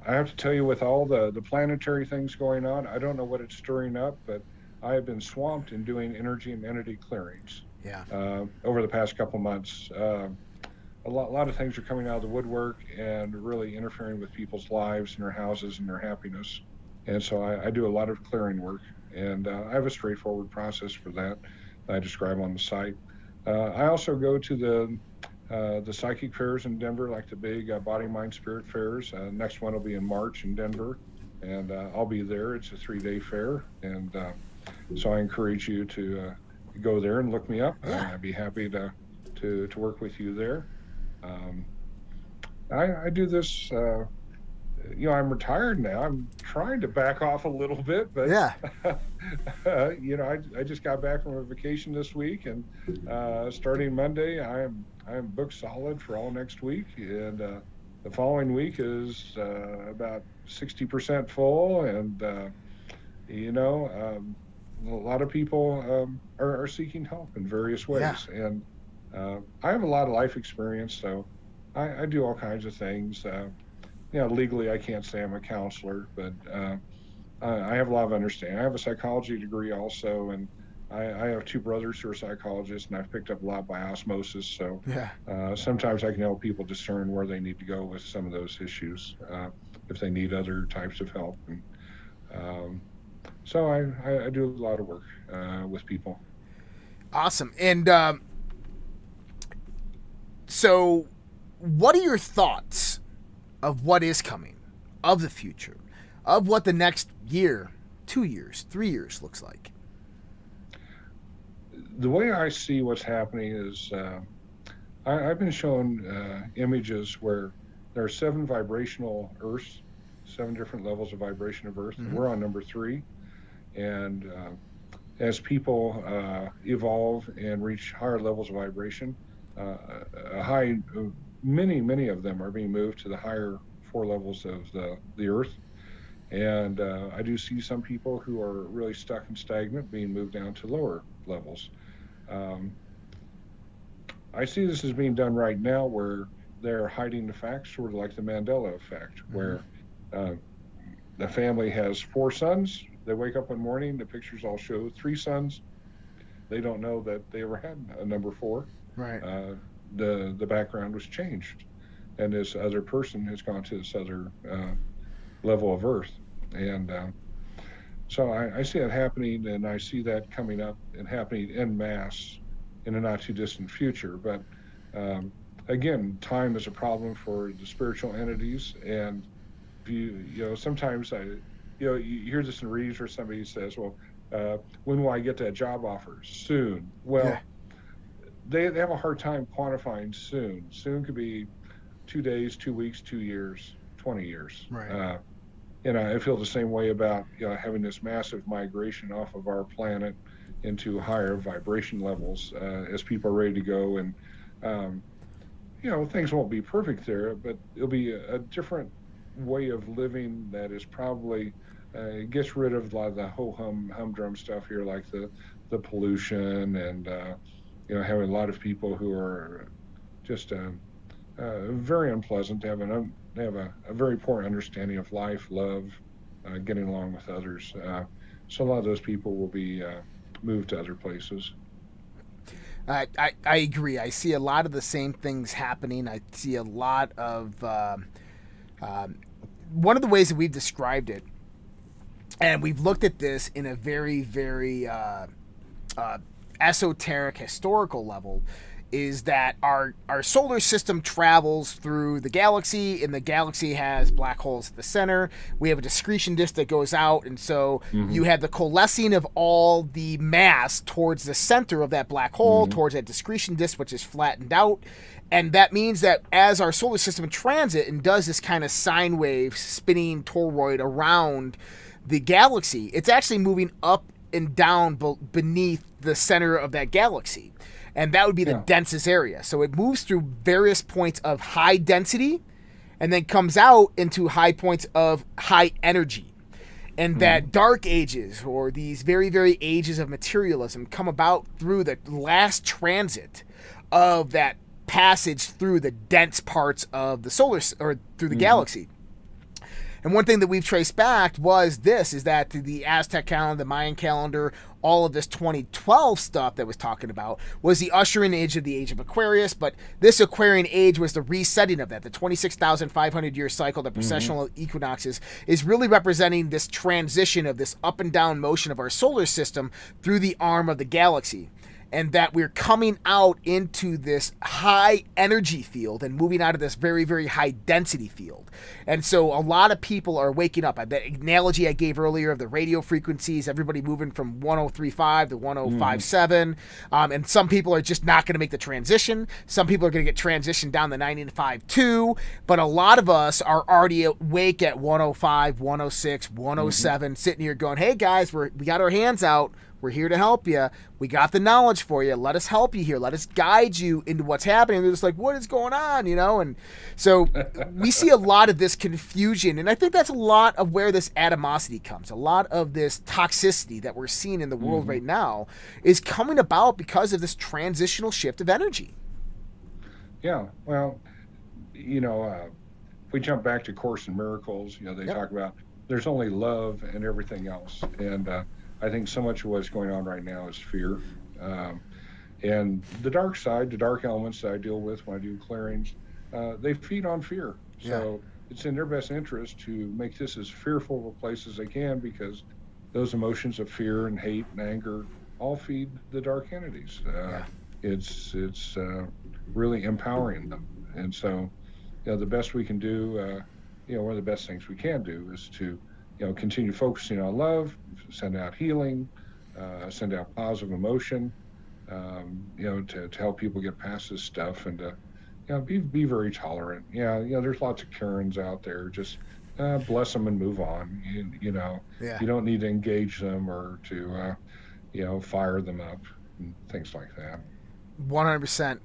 have to tell you, with all the planetary things going on, I don't know what it's stirring up, but I have been swamped in doing energy and entity clearings over the past couple months. A lot of things are coming out of the woodwork and really interfering with people's lives and their houses and their happiness. And so I do a lot of clearing work, and I have a straightforward process for that I describe on the site. I also go to the psychic fairs in Denver, like the big body, mind, spirit fairs. Next one will be in March in Denver, and I'll be there. It's a 3-day fair, and so I encourage you to go there and look me up. I'd be happy to work with you there. I do this, I'm retired now. I'm trying to back off a little bit, but I just got back from a vacation this week, and starting Monday, I am booked solid for all next week, and the following week is about 60% full, and a lot of people are seeking help in various ways, and I have a lot of life experience, so I do all kinds of things. Legally I can't say I'm a counselor, but I have a lot of understanding. I have a psychology degree also, and I have 2 brothers who are psychologists, and I've picked up a lot by osmosis, so sometimes I can help people discern where they need to go with some of those issues, if they need other types of help. And so I do a lot of work with people. Awesome. And so what are your thoughts of what is coming, of the future, of what the next year, 2 years, 3 years looks like? The way I see what's happening is I've been shown images where there are 7 vibrational Earths, 7 different levels of vibration of Earth. Mm-hmm. We're on number 3. And as people evolve and reach higher levels of vibration, many of them are being moved to the higher 4 levels of the Earth. And I do see some people who are really stuck and stagnant being moved down to lower levels. I see this as being done right now, where they're hiding the facts, sort of like the Mandela effect, where the family has 4 sons. They wake up one morning, the pictures all show 3 sons. They don't know that they ever had a number 4. Right. The background was changed, and this other person has gone to this other level of Earth. And so I see that happening, and I see that coming up and happening en masse in a not too distant future. But again, time is a problem for the spiritual entities, and sometimes you hear this in readings where somebody says, well, when will I get that job offer? Soon. Well, they have a hard time quantifying soon. Soon could be 2 days, 2 weeks, 2 years, 20 years. Right. I feel the same way about having this massive migration off of our planet into higher vibration levels as people are ready to go. And things won't be perfect there, but it'll be a different way of living that is probably gets rid of a lot of the humdrum stuff here, like the pollution and having a lot of people who are just very unpleasant. They have a very poor understanding of life, love, getting along with others. So a lot of those people will be move to other places. I agree. I see a lot of the same things happening. I see a lot of one of the ways that we've described it, and we've looked at this in a very, very esoteric, historical level, is that our solar system travels through the galaxy, and the galaxy has black holes at the center. We have a discretion disk that goes out, and so you have the coalescing of all the mass towards the center of that black hole, towards that discretion disk, which is flattened out. And that means that as our solar system transit and does this kind of sine wave spinning toroid around the galaxy, it's actually moving up and down beneath the center of that galaxy. And that would be the densest area. So it moves through various points of high density and then comes out into high points of high energy. And that dark ages, or these very, very ages of materialism, come about through the last transit of that passage through the dense parts of the through the galaxy. And one thing that we've traced back is that the Aztec calendar, the Mayan calendar, all of this 2012 stuff that was talking about was the ushering age of the age of Aquarius. But this Aquarian age was the resetting of that. The 26,500 year cycle, the precessional equinoxes, is really representing this transition of this up and down motion of our solar system through the arm of the galaxy. And that we're coming out into this high energy field and moving out of this very, very high density field. And so a lot of people are waking up. That analogy I gave earlier of the radio frequencies, everybody moving from 1035 to 1057. And some people are just not going to make the transition. Some people are going to get transitioned down the 952. But a lot of us are already awake at 105, 106, 107, sitting here going, hey guys, we got our hands out. We're here to help you. We got the knowledge for you. Let us help you here. Let us guide you into what's happening. They're just like, what is going on? And so we see a lot of this confusion. And I think that's a lot of where this animosity comes. A lot of this toxicity that we're seeing in the world right now is coming about because of this transitional shift of energy. Yeah. Well, if we jump back to Course in Miracles, they talk about there's only love and everything else. And, I think so much of what's going on right now is fear. And the dark side, the dark elements that I deal with when I do clearings, they feed on fear. So it's in their best interest to make this as fearful of a place as they can, because those emotions of fear and hate and anger all feed the dark entities. It's really empowering them. And so, the best we can do, one of the best things we can do is to continue focusing on love, send out healing, send out positive emotion, to help people get past this stuff, and be very tolerant. There's lots of Karens out there. Just bless them and move on. You don't need to engage them or to fire them up and things like that. 100%.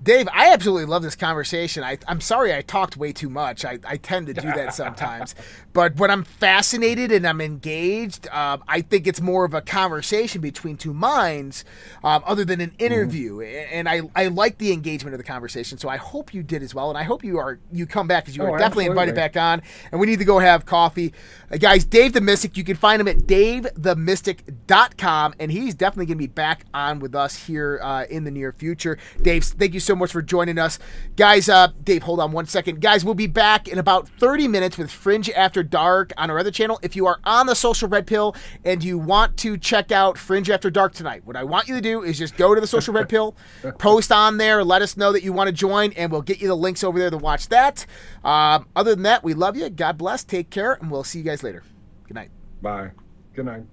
Dave, I absolutely love this conversation. I'm sorry I talked way too much. I tend to do that sometimes. But when I'm fascinated and I'm engaged, I think it's more of a conversation between two minds other than an interview. And I like the engagement of the conversation. So I hope you did as well. And I hope you come back, because you are definitely invited back on. And we need to go have coffee. Guys, Dave the Mystic, you can find him at davethemystic.com. And he's definitely going to be back on with us here in the near future. Dave, thank you so much for joining us. Guys, Dave, hold on one second. Guys, we'll be back in about 30 minutes with Fringe After Dark on our other channel. If you are on the social Redpill and you want to check out Fringe After Dark tonight, what I want you to do is just go to the social Redpill, post on there, let us know that you want to join, and we'll get you the links over there to watch that. Other than that, we love you. God bless. Take care, and we'll see you guys later. Good night. Bye. Good night.